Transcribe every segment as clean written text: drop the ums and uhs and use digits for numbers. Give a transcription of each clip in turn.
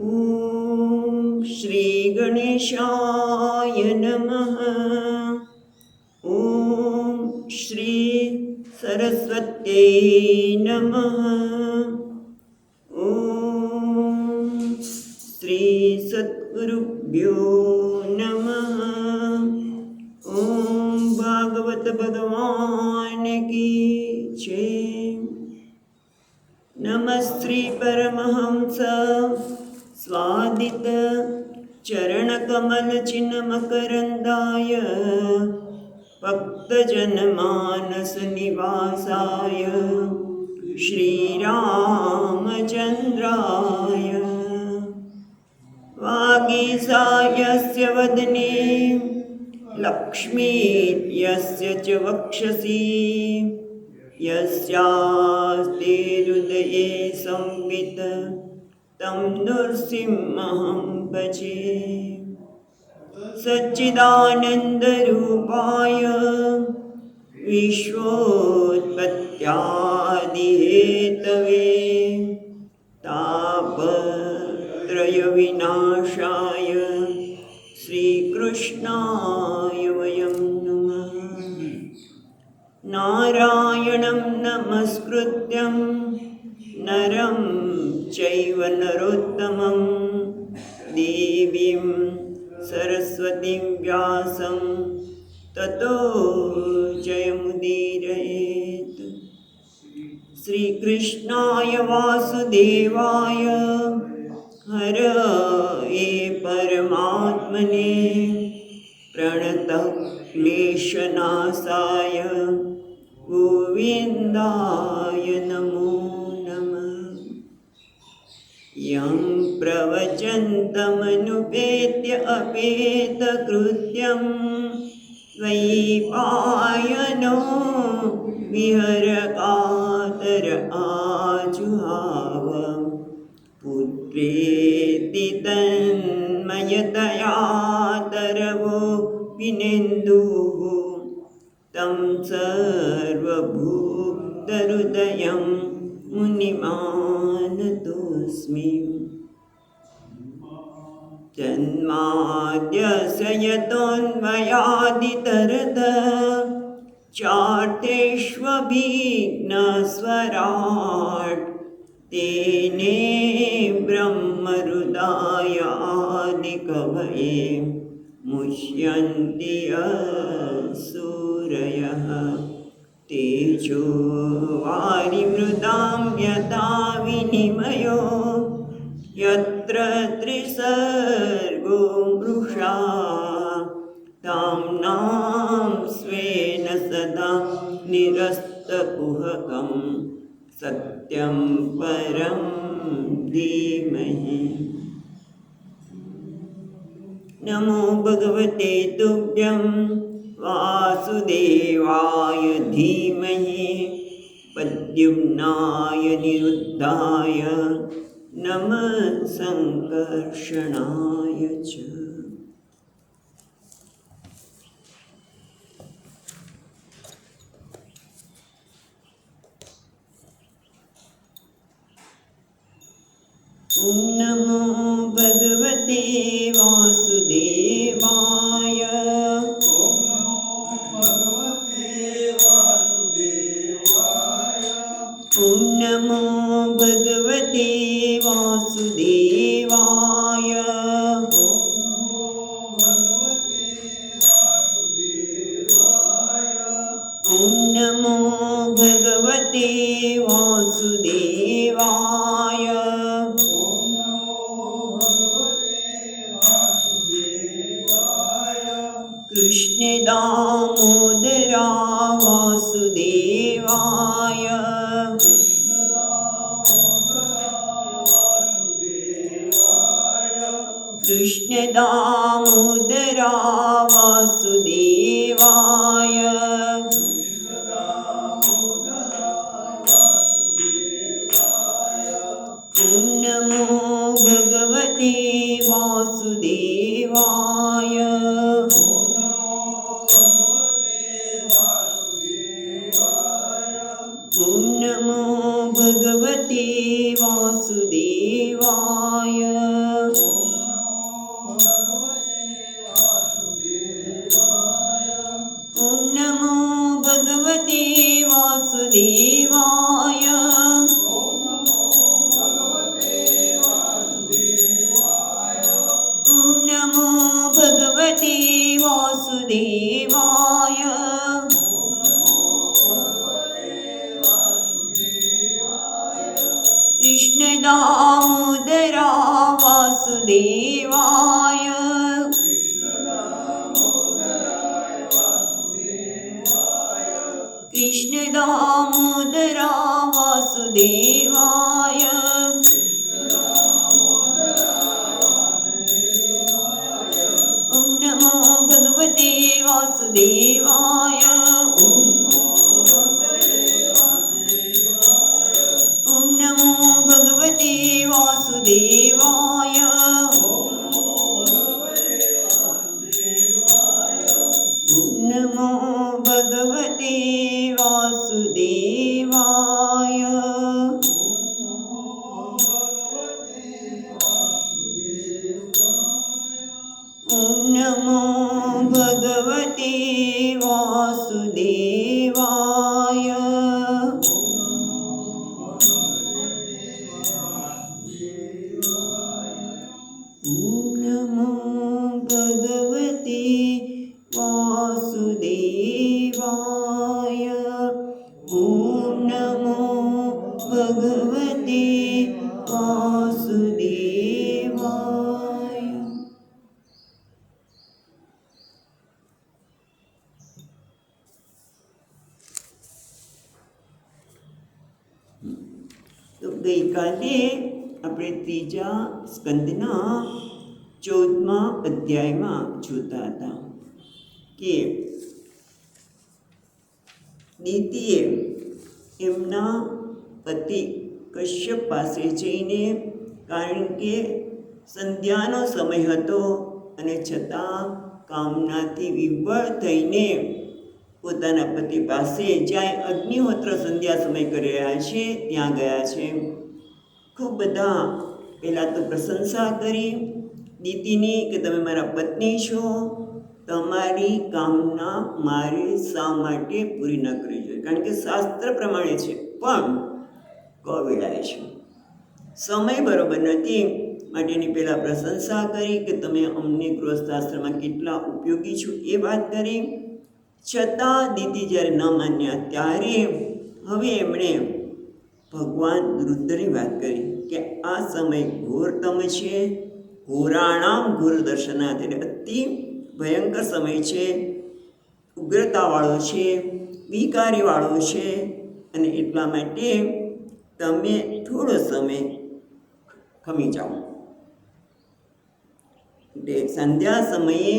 ॐ श्री गणेशाय नमः। ॐ श्री सरस्वत्यै नमः। ॐ श्री सद्गुरुभ्यो नमः। ॐ भागवत भगवान की जय। नमस्ते परमहंस स्वादित चरणकमल चिन्मकरन्दाय भक्तजनमानस निवासाय श्रीरामचन्द्राय वागीसायस्य वदने लक्ष्मीर्यस्य च वक्षसि यस्यास्ते हृदये संवित् तं नृसिंहं भजे। सच्चिदानन्दरूपाय विश्वोत्पत्त्यादिहेतवे तापत्रयविनाशाय श्रीकृष्णाय वयं नमः। नारायणं नमस्कृत्यं नरं चैव नरोत्तमं देवीं सरस्वतीं व्यासं ततो जयमुदीरयेत्। श्रीकृष्णाय वासुदेवाय हरये परमात्मने प्रणतः क्लेशनाशाय गोविन्दाय नमो नमः। यं प्रवचन्तमनुपेत्य अपेतकृत्यं द्वैपायनो विहरकातर आजुहाव पुत्रेति तन्मयतया तरवो विनेन्दुः तं सर्वभूतहृदयं मुनिमानतोऽस्मि। जन्माद्यस्य यतोऽन्वयादितरतः चार्तेष्वभिघ्नस्वराट् तेने ब्रह्महृदाय आदिकवये मुह्यन्ति सूरयः। तेजो वारिमृदां यथा विनिमयो यत्र त्रिसर्गो मृषा ताम्नां स्वेन सदा निरस्तकुहकं सत्यं परं धीमहि। नमो भगवते तुभ्यं वासुदेवाय धीमहि प्रद्युम्नाय निरुद्धाय नमः संकर्षणाय च। ॐ नमो भगवते वासुदेवाय। ॐ नमो भगवते वासुदेवाय। ॐ नमो भगवते वासुदेवाय। कृष्ण दामोदरा वासुदेवाय। कृष्ण दामोदरा वासुदेवाय। ॐ नमो भगवते वासुदेवाय। ॐ नमो भगवते वासुदेवाय। વાસુદેવાય કૃષ્ણ દામોદરા વાસુદેવાય કૃષ્ણ દામોદરા વાસુદેવાય ઓમ નમો ભગવતે વાસુદેવાય ઓમ નમો ભગવતે વાસુદેવાય ઓમ નમો ભગવતે વાસુદેવાય ઓમ નમો ભગવતે વાસુદેવાય ઓમ નમો ભગવતે વાસુદેવાય ઓમ નમો ભગવતે વાસુદેવાય તો ગઈકાલે આપણે ત્રીજા સ્કંદના 14મા અધ્યાયમાં જોતા હતા કે દીતીએ એમના પતિ કશ્યપ પાસે જઈને, કારણ કે સંધ્યાનો સમય હતો અને છતાં કામનાથી વિવળ થઈને પોતાના પતિ પાસે જ્યાં અગ્નિહોત્ર સંધ્યા સમય કરી રહ્યા છે ત્યાં ગયા છે. ખૂબ બધા પહેલાં તો પ્રશંસા કરી દીતીની કે તમે મારા પત્ની છો, તમારી કામના મારે શા માટે પૂરી ન કરવી જોઈએ, કારણ કે શાસ્ત્ર પ્રમાણે છે પણ કવેળાએ છે, સમય બરોબર નથી. માટેની પહેલાં પ્રશંસા કરી કે તમે અમને ગૃહસ્થાશ્રમમાં કેટલા ઉપયોગી છો એ વાત કરી. છતાં દીદી જ્યારે ન માન્યા ત્યારે હવે એમણે ભગવાન રુદ્રની વાત કરી કે આ સમય ઘોરતમ છે, ઘોરાણામ ઘોર દર્શનાથ, એટલે અતિ ભયંકર સમય છે, ઉગ્રતાવાળો છે, વિકારીવાળો છે, અને એટલા માટે તમે થોડો સમય ખમી જાઓ. એટલે સંધ્યા સમયે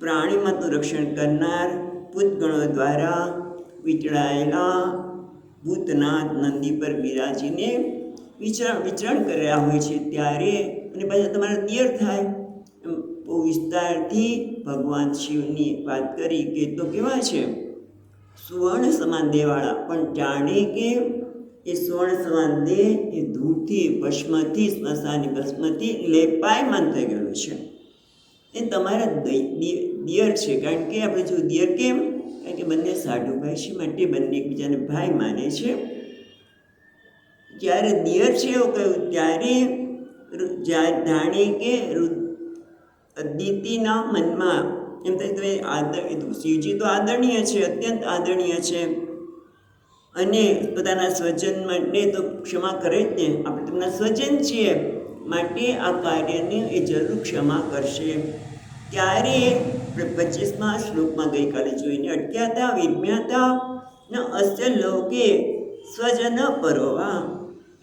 પ્રાણીમાનું રક્ષણ કરનાર ભૂતગણો દ્વારા વીંટળાયેલા ભૂતનાથ નંદી પર બિરાજીને વિચરણ કરી રહ્યા હોય છે ત્યારે, અને પાછા તમારા દિયર થાય એમ બહુ વિસ્તારથી ભગવાન શિવની વાત કરી કે તો કેવા છે, સુવર્ણ સમાન દેહવાળા, પણ જાણે કે એ સુવર્ણ સમાન દેહ એ ધૂળથી, ભસ્મથી, સ્મશાની ભસ્મથી લેપાયમાન થઈ ગયેલું છે. એ તમારા દિયર છે, કારણ કે આપણે જો દિયર કેમ, કારણ કે બંને સાઢુભાઈ છે, માટે બંને એકબીજાને ભાઈ માને છે. જ્યારે દિયર છે એવું કહ્યું ત્યારે જાણે કે અદિતિના મનમાં એમ થાય કે શિવજી તો આદરણીય છે, અત્યંત આદરણીય છે, અને પોતાના સ્વજન માટે તો ક્ષમા કરે જ ને, આપણે તેમના સ્વજન છીએ, માટે આ કાર્યને એ જરૂર ક્ષમા કરશે. ત્યારે આપણે 25મા શ્લોકમાં ગઈકાલે જોઈને અટક્યા હતા. વિજ્ઞાતા ન અસ્ય લોકે સ્વજન પરોવા,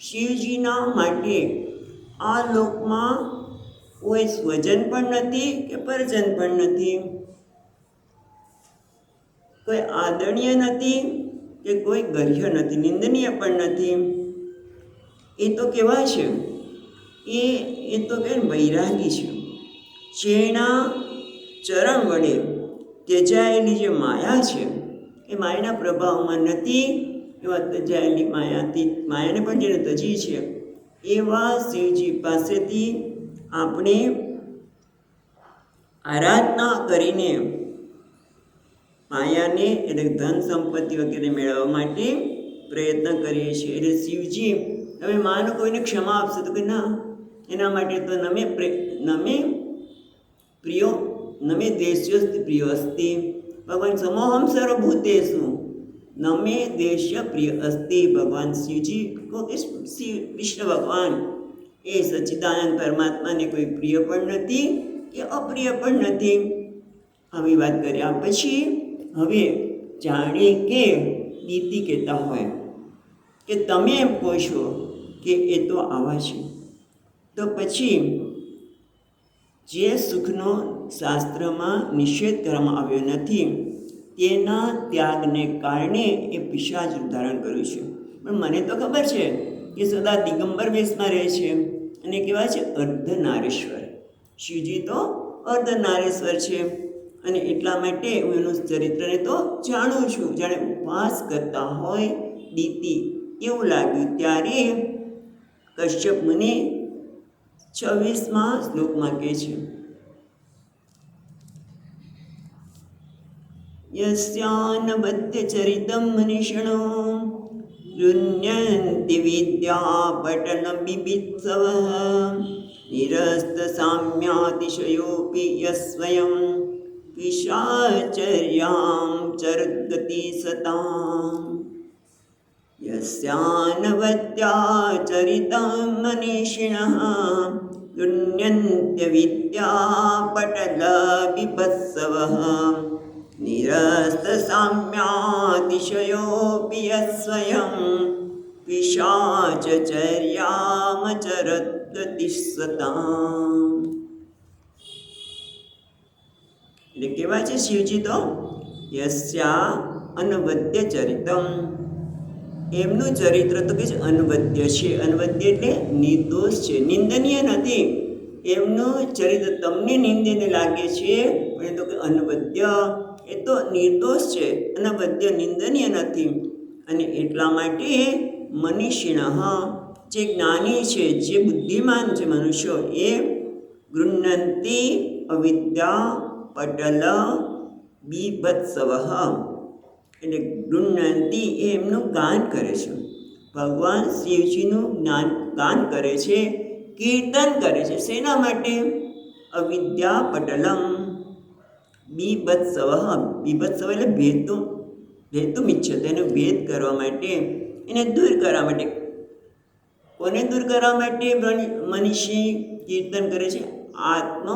શિવજીના માટે આ લોકમાં કોઈ સ્વજન પણ નથી કે પરજન પણ નથી, કોઈ આદરણીય નથી કે કોઈ ગર્હ્ય નથી, નિંદનીય પણ નથી. એ તો કેવા છે, એ તો કે વૈરાગી છે, જેના ચરણ વડે ત્યજાયેલી જે માયા છે એ માયાના પ્રભાવમાં નથી, એવા ત્યજાયેલી માયાને પણ જેને તજી છે એવા શિવજી પાસેથી આપણે આરાધના કરીને માયાને એટલે ધન સંપત્તિ વગેરે મેળવવા માટે પ્રયત્ન કરીએ છીએ. એટલે શિવજી તમે માનો કોઈને ક્ષમા આપશે તો કે ના, એના માટે તો નમે પ્રિયો નમે દેશ્યસ્તિ પ્રિય અસ્તિ. ભગવાન સમોહમ સર્વભૂતેષુ નમે દેશ્ય પ્રિય અસ્તિ. ભગવાન શિવજી કહો કે શ્રી કૃષ્ણ ભગવાન એ સચ્ચિદાનંદ પરમાત્માને કોઈ પ્રિય પણ નથી કે અપ્રિય પણ નથી. આવી વાત કર્યા પછી હવે જાણે કે નીતિ કહેતા હોય કે તમે એમ કહો છો કે એ તો આવા છે, તો પછી જે સુખનો શાસ્ત્રમાં નિષેધ કરવામાં આવ્યો નથી તેના ત્યાગને કારણે એ પિશાચ રૂપ ધારણ કર્યું છે. પણ મને તો ખબર છે કે સદા દિગંબર વેશમાં રહે છે અને કેવા છે અર્ધનારેશ્વર. શિવજી તો અર્ધનારેશ્વર છે અને એટલા માટે હું એનું ચરિત્રને તો જાણું છું. જાણે ઉપવાસ કરતા હોય દીતિ એવું લાગ્યું. ત્યારે કશ્યપ મુનિ 26મા શ્લોકમાં કહે છે, યસ્યાનવદ્ય ચરિતમ મનીષિણો ગૃહ્યન્તિ વિદ્યા પટન બિભિત્સવ નિરસ્ત સામ્યાતિશયોપી યસ્વયં પિશાચર્યાં ચરગતિ સતામ. યસ્યાનવદ્યા ચરિતં મનીષિણઃ ગૃહ્યન્ત્ય વિદ્યા પટલ બિભત્સવઃ નિરસ્ત સામ્યાતિશયોપી યસ્વયં પિશાચર્યામચરદ્ગતિ સતામ. એટલે કહેવાય છે શિવજી તો યસ્યા અનવદ્ય ચરિતમ, એમનું ચરિત્ર તો કે છે અનવદ્ય છે. અનવદ્ય એટલે નિર્દોષ છે, નિંદનીય નથી. એમનું ચરિત્ર તમને નિંદનીય લાગે છે પણ એ તો કે અનવદ્ય, એ તો નિર્દોષ છે, અનવદ્ય નિંદનીય નથી. અને એટલા માટે મનીષિણઃ જે જ્ઞાની છે, જે બુદ્ધિમાન છે મનુષ્યો, એ ગૃહ્ણંતિ અવિદ્યા પટલ બીભત્સવ, એટલે ગૃહ્ણંતિ એ એમનું ગાન કરે છે. ભગવાન શિવજીનું ગાન કરે છે, કીર્તન કરે છે. શેના માટે? અવિદ્યા પટલમ બીભત્સવ. બીભત્સવ એટલે ભેદું ઇચ્છતે, એનો ભેદ કરવા માટે, એને દૂર કરવા માટે. કોને દૂર કરવા માટે મનીષી કીર્તન કરે છે? આત્મ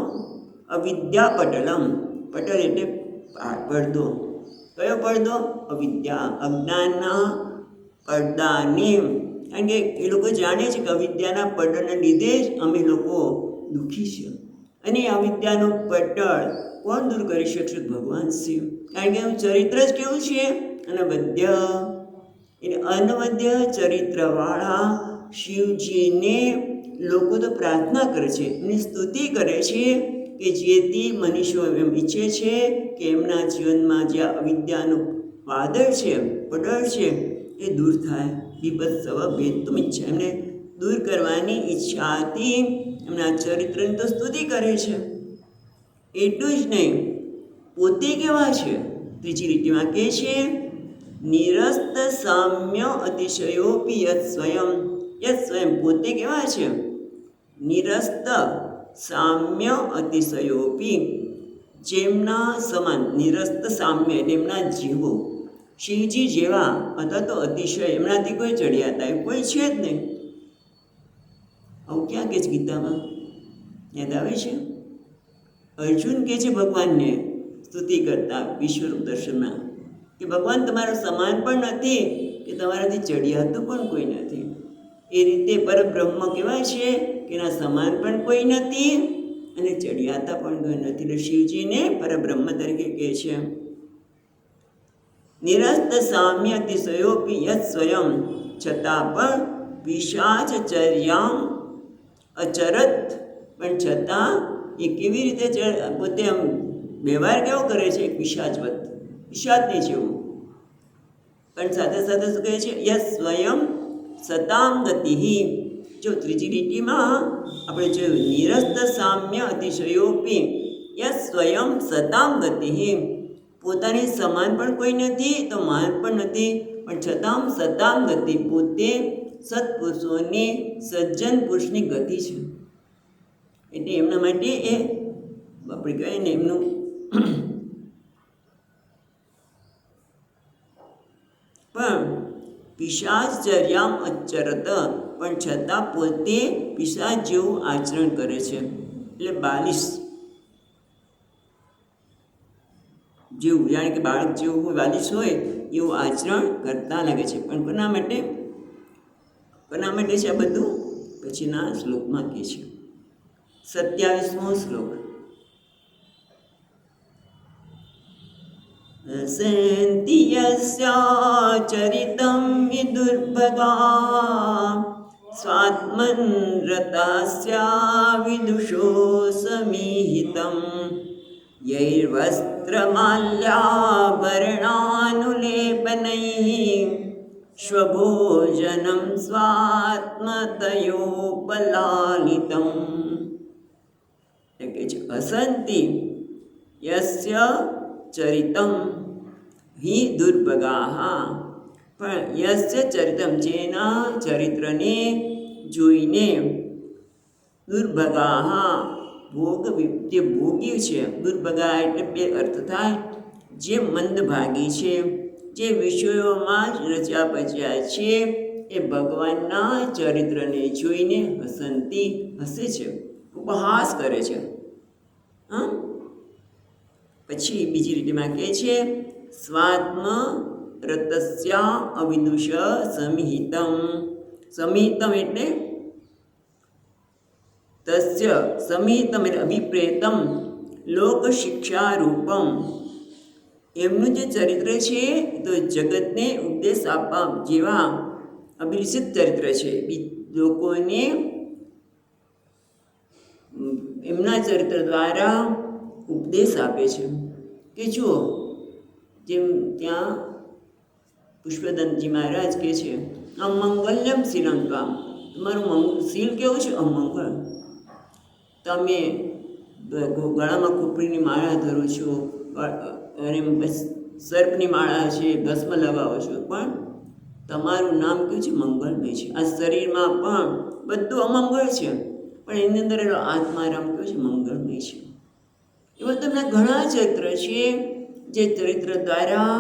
અવિદ્યા પટલમ. પટલ એટલે પડદો. કયો પડદો? અવિદ્યા, અજ્ઞાનના પડદાને. કારણ કે એ લોકો જાણે છે કે અવિદ્યાના પડદાના લીધે જ અમે લોકો દુઃખી છે. અને અવિદ્યાનું પટળ કોણ દૂર કરી શકશે? ભગવાન શિવ. કારણ કે એનું ચરિત્ર જ કેવું છે? અનવદ્ય. એટલે અનવદ્ય ચરિત્રવાળા શિવજીને લોકો તો પ્રાર્થના કરે છે, એની સ્તુતિ કરે છે કે જેથી મનુષ્યો એમ ઈચ્છે છે કે એમના જીવનમાં જે અવિદ્યાનું વાદળ છે, પડળ છે, એ દૂર થાય. બીભત્સવ ભેદતુમ ઈચ્છા, એમને દૂર કરવાની ઈચ્છાથી એમના ચરિત્રની તો સ્તુતિ કરે છે. એટલું જ નહીં, પોતે કેવા છે? ત્રીજી લીટીમાં કહે છે, નિરસ્ત સામ્ય અતિશયોપી યત સ્વયં. પોતે કેવા છે? નિરસ્ત સામ્ય અતિશયોપી, જેમના સમાન. નિરસ્ત સામ્ય એટલે એમના જેવો, શિવજી જેવા, અથવા તો અતિશય, એમનાથી કોઈ ચડિયાતા કોઈ છે જ નહીં. આવું ક્યાં કે છે ગીતામાં? યાદ આવે છે? અર્જુન કહે છે ભગવાનને સ્તુતિ કરતા વિશ્વરૂપ દર્શનમાં કે ભગવાન તમારો સમાન પણ નથી કે તમારાથી ચડિયાતું પણ કોઈ નથી. એ રીતે પરબ્રહ્મ કહેવાય છે કે એના સમાન પણ કોઈ નથી અને ચડિયાતા પણ કોઈ નથી. એટલે શિવજીને પરબ્રહ્મ તરીકે કહે છે. નિરસ્ત સામ્ય અતિશયોપી યત સ્વયં, છતાં પણ પિશાચર્યામ અચરત, પણ છતાં એ કેવી રીતે પોતે આમ વ્યવહાર કેવો કરે છે? પિશાચવત, પિશાચની જેવું. પણ સાથે સાથે શું કહે છે? યત સ્વયં સતામ ગતિ. જો ત્રીજી લીટીમાં આપણે જોયું, નિરસ્ત સામ્ય અતિશયોપી યત સ્વયં સતામ ગતિ. પોતાની સમાન પણ કોઈ નથી તો મહાન પણ નથી, પણ છતાં સતામ ગતિ, પોતે સત્પુરુષોની, સજ્જન પુરુષની ગતિ છે. એટલે એમના માટે એ આપણે કહીએ ને એમનું પિશાચર્યામ અચરત, પણ છતાં પોતે પિશાચ જેવું આચરણ કરે છે. એટલે બાલિશ જેવું, જાણે કે બાળક જેવું હોય, બાલિશ હોય એવું આચરણ કરતા લાગે છે. પણ કોના માટે છે આ બધું? પછીના શ્લોકમાં કહે છે. 27મો શ્લોક. હસંતિ યસ્યાચરિतं વિદુર્ભગા સ્વાત્મન રતાસ્યા વિદુષો સમીહિતમ યૈર્વસ્ત્રમાલ્યાભરણાનુલેપનૈઃ સ્વભોજનમ સ્વાત્મતયોપલાલિતમ. એટલે છે હસંતિ યસ્ય ચરિતમ હિ દુર્ભગાઃ, પણ યસ્ય ચરિતમ, જેના ચરિત્રને જોઈને, દુર્ભગાઃ, જે ભોગી છે. દુર્ભગા એટલે બે અર્થ થાય. જે મંદભાગી છે, જે વિષયોમાં જ રચ્યા પચ્યા છે, એ ભગવાનના ચરિત્રને જોઈને હસંતી, હસે છે, ઉપહાસ કરે છે. પછી બીજી રીતમાં કહે છે સ્વાત્મ રતસ્યા અવિદુષ સમિહિતમ. સમિહિતમ એટલે તસ્ય સમિહિતમ એટલે અભિપ્રેતમ લોક શિક્ષા રૂપમ. એમનું જે ચરિત્ર છે તો જગતને ઉપદેશ આપવા જેવા અભિષિત ચરિત્ર છે. લોકોને એમના ચરિત્ર દ્વારા ઉપદેશ આપે છે. કે જુઓ, જેમ ત્યાં પુષ્પદંતજી મહારાજ કહે છે અમંગલ્યમ શીલમ ત્વામ, તમારું શીલ કેવું છે? અમંગળ. તમે ગળામાં ખોપરીની માળા ધરો છો અને સર્પની માળા છે, ભસ્મ લગાવો છો, પણ તમારું નામ કેવું છે? મંગળમય છે. આ શરીરમાં પણ બધું અમંગળ છે, પણ એની અંદર એનો આત્મારામ કેવો છે? મંગળમય છે. એવા તમને ઘણા ચરિત્ર છે જે ચરિત્ર દ્વારા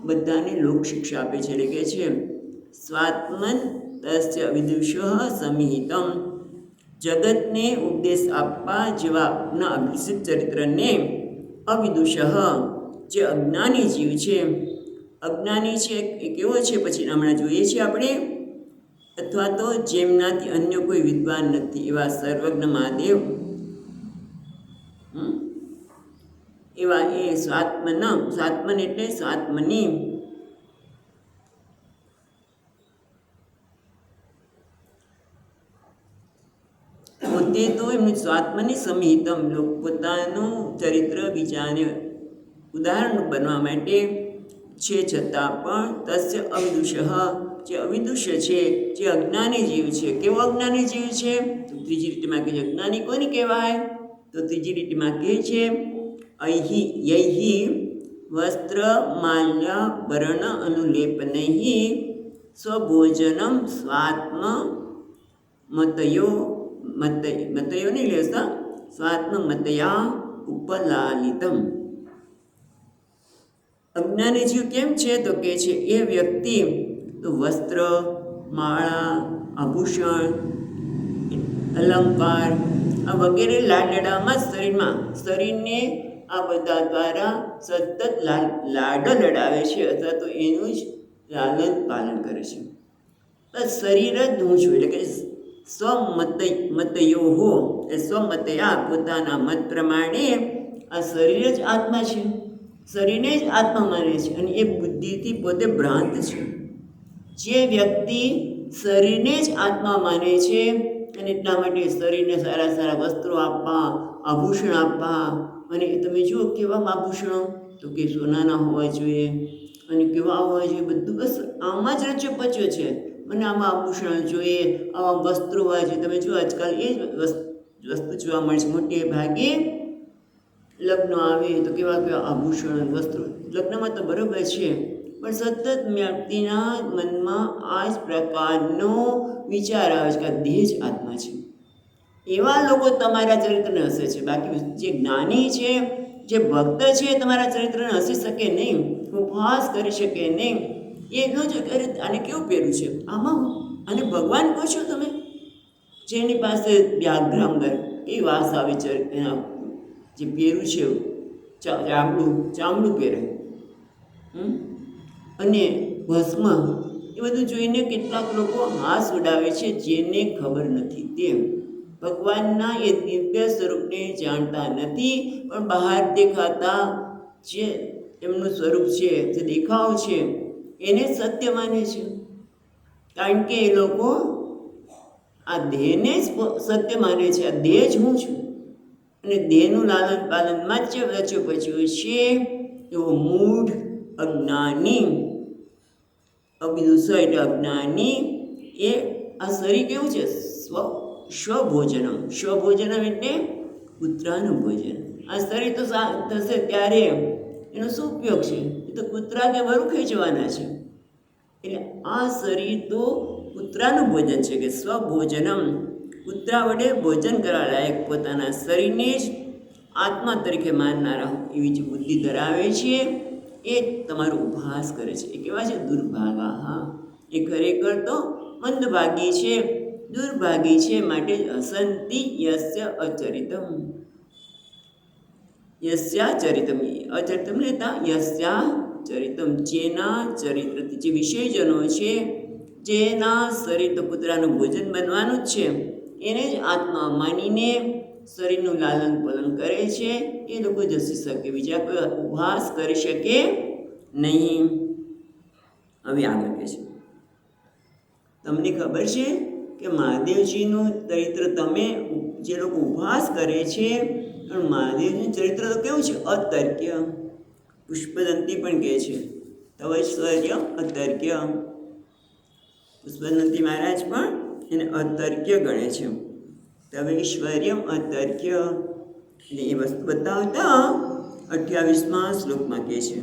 બધાને લોક શિક્ષા આપે છે. એટલે કે છે સ્વાત્મન તસ્ય વિદુષઃ સમિહિતમ, જગતને ઉપદેશ આપવા જેવા આપના અભિષિત ચરિત્રને અવિદુષઃ, જે અજ્ઞાની જીવ છે. અજ્ઞાની છે એ કેવો છે? પછી હમણાં જોઈએ છીએ આપણે. અથવા તો જેમનાથી અન્ય કોઈ વિદ્વાન નથી એવા સર્વજ્ઞ મહાદેવ, એવા એ સ્વાત્મન એટલે સ્વાત્મની, પોતે તો એમનું સ્વાત્મની સમિહિતમ, પોતાનું ચરિત્ર બીજાને ઉદાહરણ બનવા માટે છે, છતાં પણ તસ્ય અવિદુષઃ, જે અવિદુષ છે, જે અજ્ઞાની જીવ છે. કેવો અજ્ઞાની જીવ છે? તો ત્રીજી રીતમાં કહે છે અજ્ઞાની કોને કહેવાય? તો ત્રીજી રીતમાં કહે છે યૈહિ વસ્ત્ર માલ્ય વર્ણ અનુલેપનૈઃ સ્વભોજનમ સ્વાત્મ મતયો નહીં લેતા, સ્વાત્મ મતયા ઉપલાલિતમ. અજ્ઞાની જીવ કેમ છે? તો કે છે એ વ્યક્તિ તો વસ્ત્ર, માળા, આભૂષણ, અલંકાર આ વગેરે લાડડામાં શરીરને આ બધા દ્વારા સતત લાડ લડાવે છે, અથવા તો એનું જ લાલન પાલન કરે છે. બસ શરીર જ હું છું. એટલે કે સ્વમતયો, એ સ્વમતયા, પોતાના મત પ્રમાણે આ શરીર જ આત્મા છે, શરીરને જ આત્મા માને છે, અને એ બુદ્ધિથી પોતે ભ્રાંત છે. જે વ્યક્તિ શરીરને જ આત્મા માને છે અને એટલા માટે શરીરને સારા સારા વસ્ત્રો આપવા, આભૂષણ આપવા, અને તમે જુઓ કેવા આભૂષણો, તો કે સોનાના હોવા જોઈએ, અને કેવા હોવા જોઈએ, બધું બસ આમાં જ રચ્યો પચ્યો છે. મને આમાં આભૂષણ જોઈએ, આવા વસ્ત્રો હોવા જોઈએ. તમે જુઓ આજકાલ એ જ વસ્તુ જોવા મળે છે. મોટે ભાગે લગ્ન આવે તો કેવા કેવા આભૂષણ, વસ્ત્રો. લગ્નમાં તો બરાબર છે, પણ સતત વ્યક્તિના મનમાં આ જ પ્રકારનો વિચાર આવે છે કે આ દેહ જ આત્મા છે. એવા લોકો તમારા ચરિત્રને હસે છે. બાકી જે જ્ઞાની છે, જે ભક્ત છે, તમારા ચરિત્રને હસી શકે નહીં, ઉપહાસ કરી શકે નહીં. એ ન જો અરે આને કેવું પહેર્યું છે, આમાં આને ભગવાન કહો છો તમે? જેની પાસે વ્યાઘ્રાંબર એ વાસ આવે છે, એના જે પહેર્યું છે ચામડું પહેરે અને ભસ્મ, એ બધું જોઈને કેટલાક લોકો હાથ ઉડાવે છે, જેને ખબર નથી તેમ ભગવાનના એ દિવ્ય સ્વરૂપને જાણતા નથી, પણ બહાર દેખાતા જે એમનું સ્વરૂપ છે, જે દેખાવ છે, એને સત્ય માને છે. કારણ કે એ લોકો આ દેહને જ સત્ય માને છે. આ દેહ જ હું છું અને દેહનું લાલન પાલનમાં જ રચ્યો પચ્યો છે એવો મૂઢ અજ્ઞાની, અવિદુષ એટલે અજ્ઞાની, એ આ શરીર કેવું છે? સ્વભોજનમ. સ્વભોજનમ એટલે કૂતરાનું ભોજન. આ શરીર તો થશે ત્યારે એનો શું ઉપયોગ છે? એ તો કૂતરા કે વરુ ખેંચવાના છે. એટલે આ શરીર તો કૂતરાનું ભોજન છે કે સ્વભોજનમ, કૂતરા વડે ભોજન કરવા લાયક પોતાના શરીરને જ આત્મા તરીકે માનનારા એવી જે બુદ્ધિ ધરાવે છે એ તમારો ઉપહાસ કરે છે. એ કેવા છે? દુર્ભાગા. હા, એ ખરેખર તો મંદભાગી છે, દુર્ભાગી છે. માટે અસંતિ યસ્ય અચરિતમ, યસ્યાચરિતમ, અચરિતમ લેતા યસ્યાચરિતમ, જેના ચરિત્રથી, જે વિષયજનો છે, જેના શરીર તો કૂતરાનું ભોજન બનવાનું જ છે, એને જ આત્મા માનીને શરીરનું લાલન પાલન કરે છે, એ લોકો જસી શકે, બીજા કોઈ ઉપહાસ કરી શકે નહીં. હવે આગળ કહે છે, તમને ખબર છે કે મહાદેવજીનું ચરિત્ર તમે જે લોકો ઉપહાસ કરે છે, પણ મહાદેવજીનું ચરિત્ર તો કેવું છે? અતર્ક્ય. પુષ્પદંતી પણ કહે છે તવૈશ્વર્ય અતર્ક્ય. પુષ્પદંતી મહારાજ પણ એને અતર્ક્ય ગણે છે. તવૈશ્વર્યમ અતર્ક્ય. એટલે એ વસ્તુ બતાવતા 28મા શ્લોકમાં કહે છે,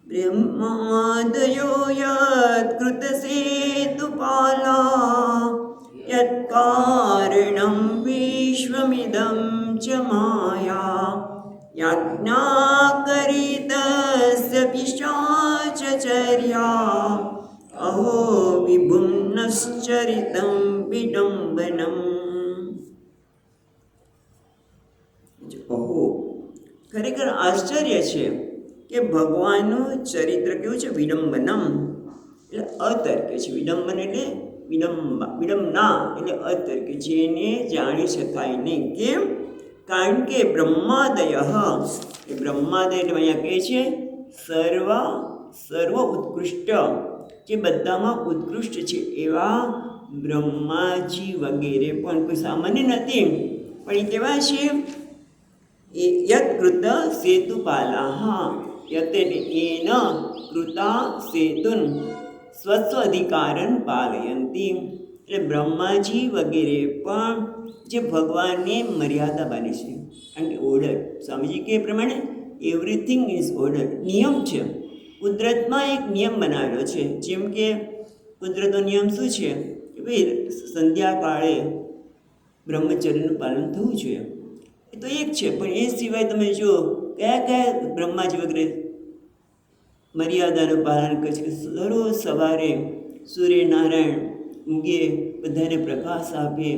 બ્રહ્માદયો યત્ કૃતસેતુપાલા યત્ કારણં વિશ્વમિદં ચ માયા યાજ્ઞાકરિતસ્ય પિશાચચર્યા અહો વિભુમ્નશ્ચરિતં વિડંબનમ. અહો, ખરેખર આશ્ચર્ય છે કે ભગવાનનું ચરિત્ર કેવું છે? વિડંબનમ એટલે અતર્ક્ય છે. વિડંબન એટલે વિડંબના એટલે અતર્ક્ય, જેને જાણી શકાય નહીં. કેમ? કારણ કે બ્રહ્માદય, એ બ્રહ્માદય એટલે અહીંયા કહે છે સર્વ ઉત્કૃષ્ટ, જે બધામાં ઉત્કૃષ્ટ છે એવા બ્રહ્માજી વગેરે પણ કોઈ સામાન્ય નથી, પણ એ કેવા છે? એ યત કૃત સેતુપાલા, યત એટલે એન કૃતા સેતુન સ્વસ્વ અધિકારન પાલયંતી. એટલે બ્રહ્માજી વગેરે પણ જે ભગવાનને મર્યાદા બને છે. કારણ કે ઓર્ડર, સ્વામીજી કે પ્રમાણે એવરીથિંગ ઇઝ ઓર્ડર, નિયમ છે. કુદરતમાં એક નિયમ બનાવેલો છે. જેમ કે કુદરતનો નિયમ શું છે કે ભાઈ સંધ્યાકાળે બ્રહ્મચર્યનું પાલન થવું જોઈએ, એ તો એક છે. પણ એ સિવાય તમે જુઓ કયા કયા બ્રહ્માજી વગેરે મર્યાદાનું પાલન કરે છે. દરરોજ સવારે સૂર્યનારાયણ ઉગે, બધાને પ્રકાશ આપે.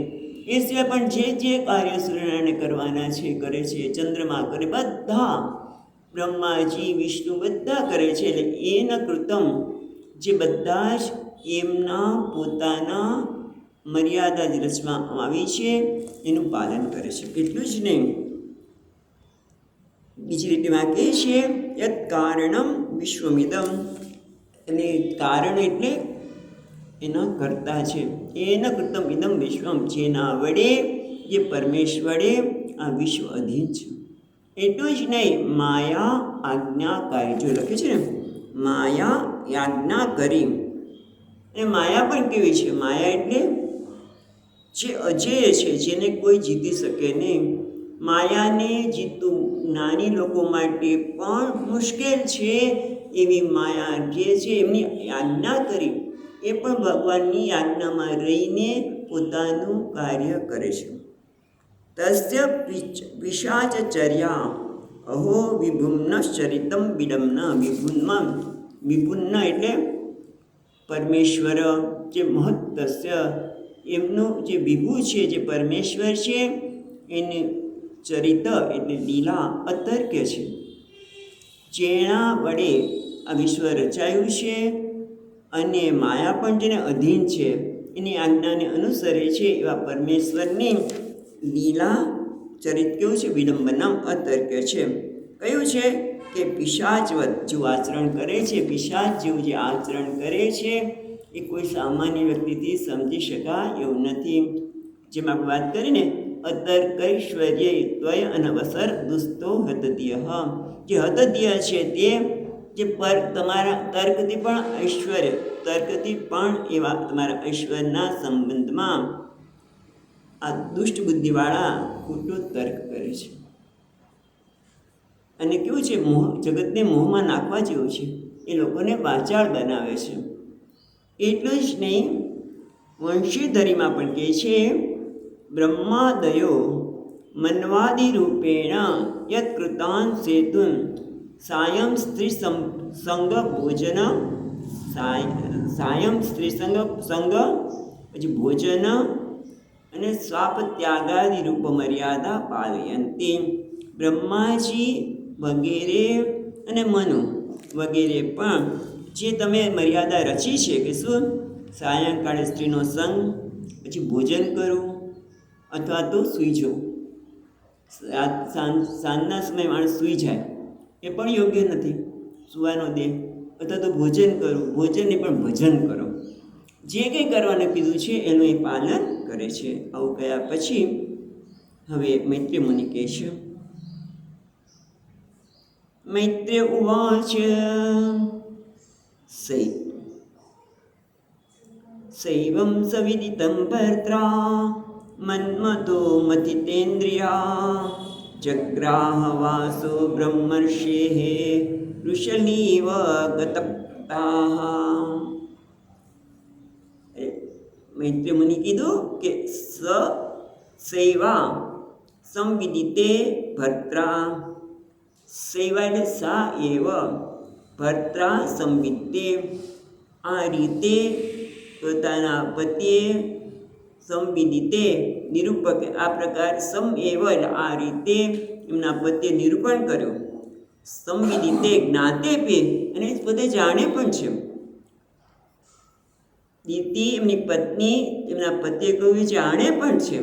એ સિવાય પણ જે કાર્ય સૂર્યનારાયણને કરવાના છે કરે છે, ચંદ્રમા કરે, બધા બ્રહ્માજી વિષ્ણુ બધા કરે છે. એટલે એન કૃતમ, જે બધા જ એમના પોતાના મર્યાદા જે રચવામાં આવી છે એનું પાલન કરે છે. એટલું જ નહીં, બીજી રીતે વાક્ય છે યત કારણમ વિશ્વમિદમ, અને કારણ એટલે એના કરતા છે. એના કૃતમ ઇદમ વિશ્વમ, જેના વડે, જે પરમેશ્વરે આ વિશ્વ અધીન છે. એટલું જ નહીં, માયા આજ્ઞાકારી, જો લખે છે ને માયા આજ્ઞા કરી. અને માયા પણ કેવી છે? માયા એટલે જે અજેય છે, જેને કોઈ જીતી શકે નહીં. માયાને જીતવું નાની લોકો માટે પણ મુશ્કેલ છે એવી માયા જે છે, એમની આજ્ઞા કરી, એ પણ ભગવાનની આજ્ઞામાં રહીને પોતાનું કાર્ય કરે છે. તસ્ય પિશાચચર્યા અહો વિભુમ્ન ચરિતમ વિડમ્ન. વિભુન્ન એટલે પરમેશ્વર જે મહત્તસ્ય, એમનું જે વિભુ છે, જે પરમેશ્વર છે, એની ચરિત એટલે લીલા અતર્ક્ય છે. જેના વડે આ વિશ્વ રચાયું છે અને માયા પણ જેને અધીન છે, એની આજ્ઞાને અનુસરે છે, એવા પરમેશ્વરની લીલા ચરિત કેવું છે? વિડંબનમ અતર્ક્ય છે. કયું છે કે પિશાચવત જેવું આચરણ કરે છે, પિશાચ જેવું જે આચરણ કરે છે એ કોઈ સામાન્ય વ્યક્તિથી સમજી શકાય એવું નથી. જેમ આપણે વાત કરીને અતર્કૈશ્વર્ય ત્વય અનવસર દુસ્તો હતદીય. જે હતદીય છે તે જે તમારા તર્કથી પણ ઐશ્વર્ય, તર્કથી પણ એવા તમારા ઐશ્વર્યના સંબંધમાં આ દુષ્ટ બુદ્ધિવાળા ખોટો તર્ક કરે છે. અને કેવું છે, જગતને મોહમાં નાખવા જેવું છે, એ લોકોને વાચાળ બનાવે છે. એટલું જ નહીં, વંશીધરીમાં પણ કહે છે બ્રહ્માદયો મન્વાદિ રૂપેણ યત કૃતાન સેતુન સાયં સ્ત્રી સંગ ભોજન, સાયં સ્ત્રી સંગ પછી ભોજન અને સ્વાપ ત્યાગાદિ રૂપ મર્યાદા પાલયંતી. બ્રહ્માજી વગેરે અને મનુ વગેરે પણ જે તમે મર્યાદા રચી છે કે શું, સાયંકાળે સ્ત્રીનો સંગ, પછી ભોજન કરવું અથવા તો સૂઈ જવું. સાંજના સમયે માણસ સૂઈ જાય એ પણ યોગ્ય નથી, સુવાનો દે. અથવા તો ભોજન કરવું, ભોજનને પણ ભજન કરો. જે કંઈ કરવાનું કીધું છે એનું એ પાલન કરે છે. આવું કયા પછી હવે મૈત્રેય મુનિ કહે છે. મૈત્રેય ઉવાચ સૈવં સવિદિतं ભર્ત્રા મન્મથો મથિતેન્દ્રિયા જગ્રાહ વાસો બ્રહ્મર્ષેઃ ઋષલીવ ગતપ્તાઃ. મૈત્રેય મુનિ કીધું કે સૈવા સંવિદિતે ભર્ત્રા. સૈવા એટલે સા એવ ભર્ત્રા સંવિદે. આ રીતે પોતાના પતિએ સંવિદિતે નિરૂપક, આ પ્રકાર સમ એવ એટલે આ રીતે એમના પતિએ નિરૂપણ કર્યું. સંવિદિતે જ્ઞાતે પે, અને પોતે જાણે પણ છે. દીતિ એમની પત્ની એમના પતિએ કહ્યું જાણે પણ છે,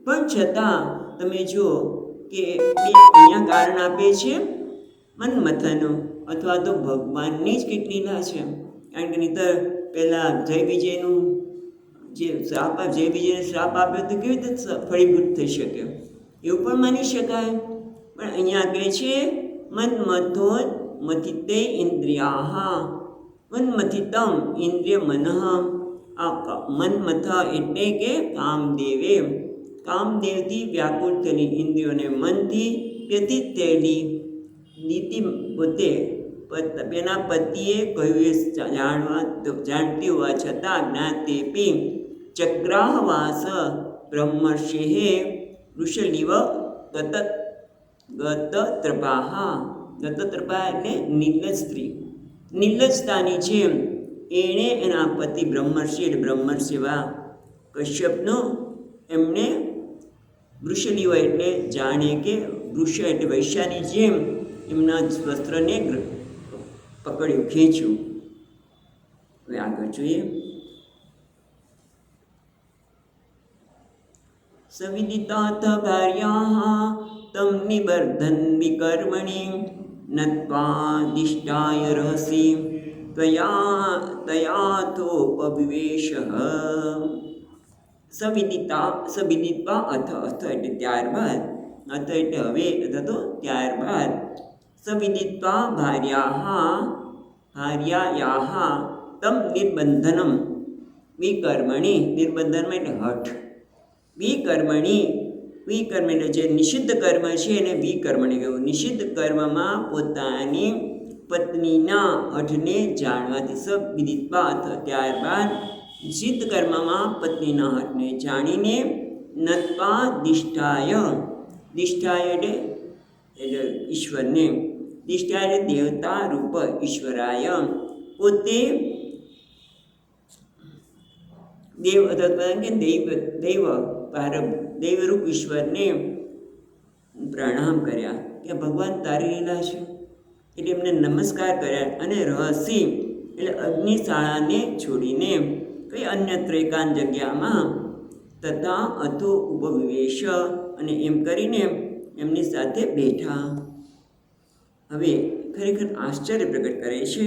પણ છતાં તમે જુઓ કે અહીંયા કારણ આપે છે મન્મથનનું અથવા તો ભગવાનની જ કંઈક લીલા છે. કારણ કે નહીંતર પહેલાં જય વિજયનું જે શ્રાપ, જય વિજયને શ્રાપ આપ્યો તો કેવી રીતે ફળીભૂત થઈ શકે, એવું પણ માની શકાય. પણ અહીંયા કહે છે મન્મથો મથિતે ઇન્દ્રિયા, મન્મથિતમ ઇન્દ્રિય મનઃ. આ મન્મથ એટલે કે કામદેવે, કામદેવથી વ્યાકુળ થયેલી ઇન્દ્રિયોને મનથી વ્યતીત થયેલી નીતિ પોતે એના પતિએ કહ્યું જાણતી હોવા છતાં જ્ઞાતેપી ચક્રાહવાસ બ્રહ્મર્ષેઃ ઋષલિવ ગતત્રપાહ. ગતત્રપા એટલે નિર્લજ સ્ત્રી, નિર્લજતાની જેમ એણે એના પતિ બ્રહ્મર્ષિ એટલે બ્રહ્મર્ષિવા કશ્યપનો એમણે વૃષલિવ એટલે જાણે કે વૃષ એટલે વૈશ્યાની જેમ એમના વસ્ત્રને પકડ્યું, ખેંચ્યું. હવે આગળ જોઈએ. સવિદિતાથ ભાર્યાઃ તમ નિબર્ધન વિકર્મણિ નત્વાદિષ્ટાય રહસી તયાથોપવિવેશઃ. સવિદિત્વા અથ એટલે ત્યારબાદ, અથ એટલે હવે અથવા તો ત્યારબાદ. સવિદિત્વા ભાર્યાયાઃ તમ નિર્બંધનમ વિકર્મણિ. નિર્બંધનમાં એટલે હઠ. વિકર્મણિ, વિકર્મ એટલે જે નિષિદ્ધ કર્મ છે એને વિકર્મણી કહ્યું. નિષિદ્ધ કર્મમાં પોતાની પત્નીના હઠને જાણવાથી. સવિદિત્વા અથ ત્યારબાદ નિષિદ્ધ કર્મમાં પત્નીના હઠને જાણીને નત્વા દિષ્ઠાય, દિષ્ઠાય એટલે એટલે ઈશ્વરને દિષ્ટાય દેવતા રૂપ ઈશ્વરાય પોતે દેવ અથવા કે દૈવરૂપ ઈશ્વરને પ્રણામ કર્યા કે ભગવાન તારી લીલા છે. એટલે એમને નમસ્કાર કર્યા અને રહસી એટલે અગ્નિશાળાને છોડીને કઈ અન્યત્ર એકાંત જગ્યામાં તથા અથો ઉપવિવેશ અને એમ કરીને એમની સાથે બેઠા. હવે ખરેખર આશ્ચર્ય પ્રગટ કરે છે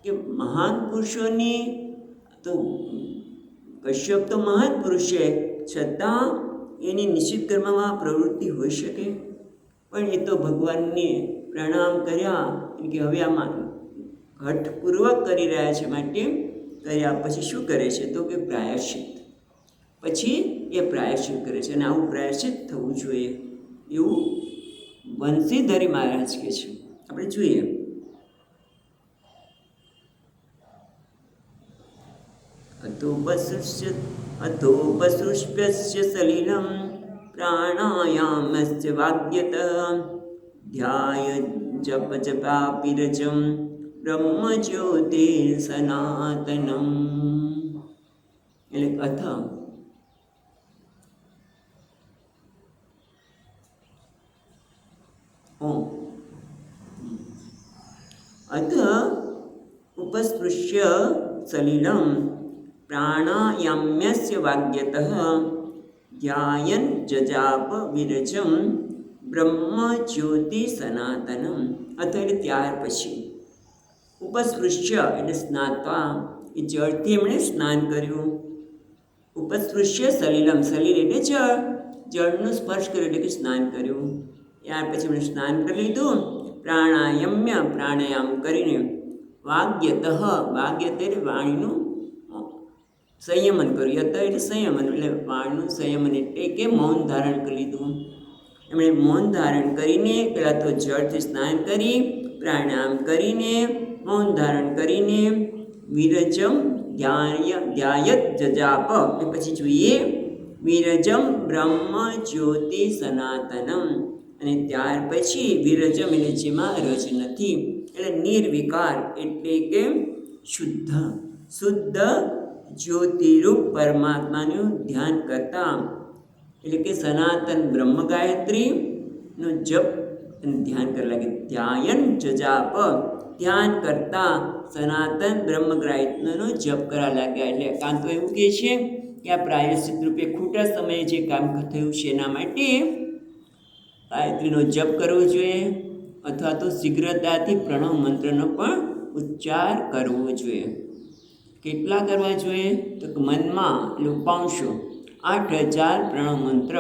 કે મહાન પુરુષોની તો કશ્યપ તો મહાન પુરુષ છે, છતાં એની નિશ્ચિત કર્મમાં પ્રવૃત્તિ હોઈ શકે. પણ એ તો ભગવાનને પ્રણામ કર્યા કે હવે આમાં હઠપૂર્વક કરી રહ્યા છે, માટે કર્યા પછી શું કરે છે તો કે પ્રાયશ્ચિત. પછી એ પ્રાયશ્ચિત કરે છે અને આવું પ્રાયશ્ચિત થવું જોઈએ એવું બંસીધરી મહારાજ કહે છે. આપણે જોઈએ અતોપસૃષ્પ્યસ્ય સલિલમ પ્રાણાયામસ્ય વાગ્યત ધ્યાય જપ જપાપિરજમ બ્રહ્મજ્યોતિર સનાતનમ. એટલે અથ અથ ઉપસ્પૃશ્ય સલિલમ પ્રાણાયામ્યસ્ય વાગ્યતઃ ધ્યાયન જજાપ વિરજમ બ્રહ્મજ્યોતિ સનાતનમ. એટલે ત્યાર પછી ઉપસ્પૃશ્ય એટલે સ્નાત્વા, એ જળથી એમણે સ્નાન કર્યું. ઉપસ્પૃશ્ય સલિલમ, સલિલ એટલે જળ, જળનો સ્પર્શ કર્યો એટલે કે સ્નાન કર્યું. ત્યાર પછી એમણે સ્નાન કરી લીધું. પ્રાણાયામ્ય પ્રાણાયામ કરીને વાગ્યતઃ, વાગ્યત એટલે વાણીનું સંયમન કર્યું. યત એટલે સંયમન, એટલે વાણીનું સંયમન એટલે કે મૌન ધારણ કરી લીધું. એમણે મૌન ધારણ કરીને પહેલાં તો જળથી સ્નાન કરી, પ્રાણાયામ કરીને, મૌન ધારણ કરીને વિરજમ ધ્યાયત જજાપ, એ પછી જોઈએ વિરજમ બ્રહ્મ જ્યોતિ સનાતનમ. અને ત્યાર પછી વિરજમ એટલે જેમાં રજ નથી, એટલે નિર્વિકાર એટલે કે શુદ્ધ જ્યોતિરૂપ પરમાત્માનું ધ્યાન કરતા, એટલે કે સનાતન બ્રહ્મ ગાયત્રીનું જપ અને ધ્યાન કરવા લાગે. ધ્યાયન જજાપ, ધ્યાન કરતા સનાતન બ્રહ્મ ગાયત્રીનો જપ કરવા લાગ્યા. એટલે કાં તો એવું કહે છે કે આ પ્રાયશ્ચિત રૂપે ખોટા સમયે જે કામ થયું છે એના માટે ગાયત્રીનો જપ કરવો જોઈએ, અથવા તો શીઘ્રતાથી પ્રણવ મંત્રનો પણ ઉચ્ચાર કરવો જોઈએ. કેટલા કરવા જોઈએ તો મનમાં એટલે ઉપાંશો 8000 પ્રણવ મંત્ર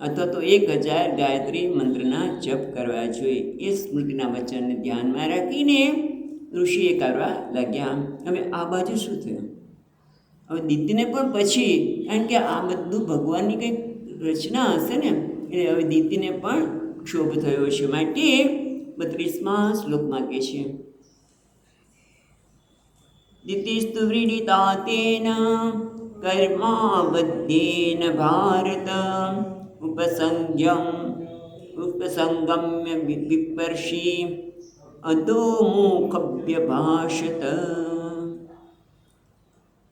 અથવા તો 1000 ગાયત્રી મંત્રના જપ કરવા જોઈએ. એ સ્મૃતિના વચનને ધ્યાનમાં રાખીને ઋષિએ કરવા લાગ્યા. હવે આ બાજુ શું થયું? હવે દિતિને પણ પછી, કારણ કે આ બધું ભગવાનની કંઈક રચના હશે ને, એટલે હવે દિતિને પણ ક્ષોભ થયો છે. માટે 32મા શ્લોકમાં કહે છે દિતિસ્તુ વ્રીડિતા તેન કર્માબદ્ધેન ભારત ઉપસંગમ્ય વિપર્ષી અધોમુખભ્યભાષત.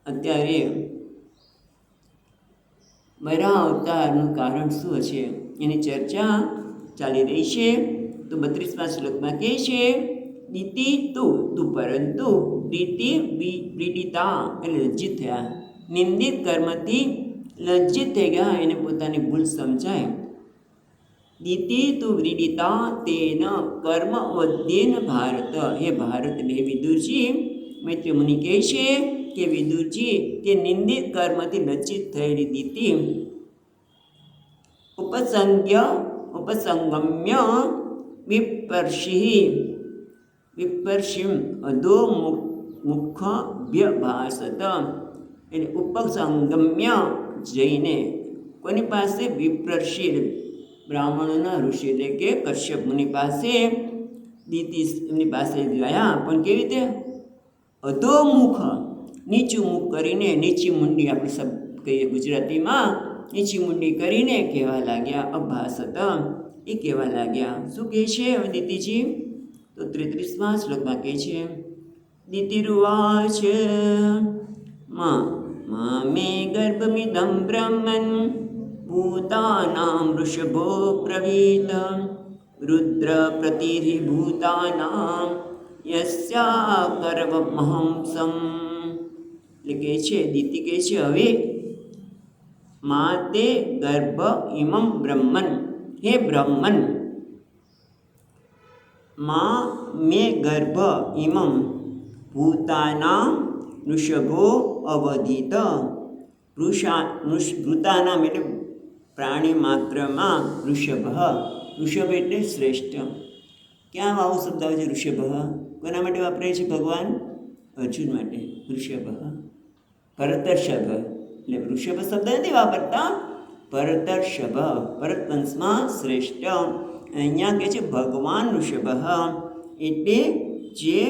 અત્યારે વરાહ અવતારનું કારણ શું છે એની ચર્ચા ચાલી રહી છે. તો 32મા શ્લોકમાં કહે છે દિતિ તું પરંતુ દિતિ વ્રીડિતા એટલે લજ્જિત થયા, નિંદિત કર્મથી લજ્જિત થઈ ગયા, એને પોતાની ભૂલ સમજાય. દિતિ તું વ્રીડિતા તેન કર્મ અવધ્યેન ભારત. હે ભારત, હે વિદુરજી, મૈત્રી મુનિ કહે છે કે વિદુરજી, તે નિંદિત કર્મથી લજ્જિત થયેલી દિતિ ઉપસંગમ્ય વિપર્ષિમ અધોમુખભ્યભાષત. એટલે ઉપસંગમ્ય જઈને કોની પાસે? વિપર્ષિ બ્રાહ્મણોના ઋષિ એટલે કે કશ્યપ મુનિ પાસે દિતિ એમની પાસે ગયા. પણ કેવી રીતે? અધોમુખ, નીચું મુખ કરીને, નીચી મુંડી આપણે સબ કહીએ ગુજરાતીમાં, નીચી મુંડી કરીને કહેવા લાગ્યા. અભાસત એ કહેવા લાગ્યા. શું કહે છે હવે દિતિજી? તો 33મા શ્લોકમાં કહે છે, દિતિરુવાચ મે ગર્ભમિદં બ્રહ્મન ભૂતાનાં વૃષભો બ્રવીત રુદ્ર પ્રતિરિ ભૂતાનાં યસ્યા કર્વમહંસમ. એટલે કહે છે, દિતિ કહે છે, હવે તે ગર્ભ ઇમમ બ્રહ્મન, હે બ્રહ્મન, મે ગર્ભ ઇમમ ભૂતાનાં વૃષભો અવધિત. ભૂતાનામ એટલે પ્રાણી માત્રમાં વૃષભ. વૃષભ એટલે શ્રેષ્ઠ. ક્યાં આવો શબ્દ આવે છે વૃષભ? કોના માટે વાપરે છે ભગવાન? અર્જુન માટે. વૃષભ ભરતર્ષભ એટલે વૃષભ શબ્દ નથી વાપરતા, ભરતર્ષભ, ભરત વંશમાં શ્રેષ્ઠ. અહીંયા કહે છે ભગવાન વૃષભ એટલે જે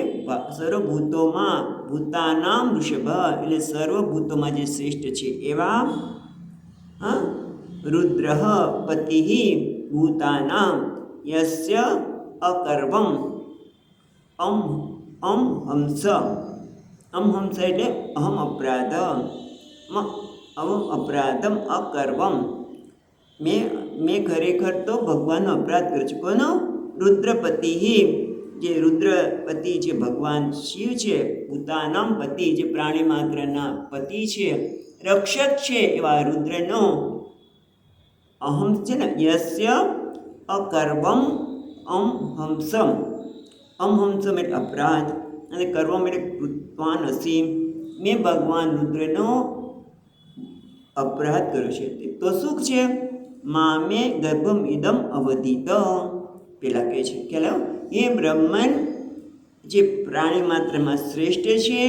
સર્વભૂતોમાં, ભૂતાનામ વૃષભ એટલે સર્વભૂતોમાં જે શ્રેષ્ઠ છે એવા રુદ્ર પતિ ભૂતાનામ યસ્ય અકર્વમ હંસ. હંસ એટલે અહમ અપરાધમ અકર્વમ. મેં ખરેખર તો ભગવાનનો અપરાધ કર્યો છે. કોનો? રુદ્રપતિ, જે રુદ્રપતિ જે ભગવાન શિવ છે, ભૂતાનામ પતિ જે પ્રાણી માત્રના પતિ છે, રક્ષક છે એવા રુદ્રનો અહમ છે ને, યસ્ય અકર્વમ હંસમ. હંસમ એટલે અપરાધ અને કર્વમ એટલે કૃતવાન હસી. મેં ભગવાન રુદ્રનો અપરાધ કર્યો છે. તો સુખ છે મામે ગર્ભમ ઇદમ અવધિત. પેલા કહે છે કે એ બ્રહ્મન જે પ્રાણી માત્રમાં શ્રેષ્ઠ છે,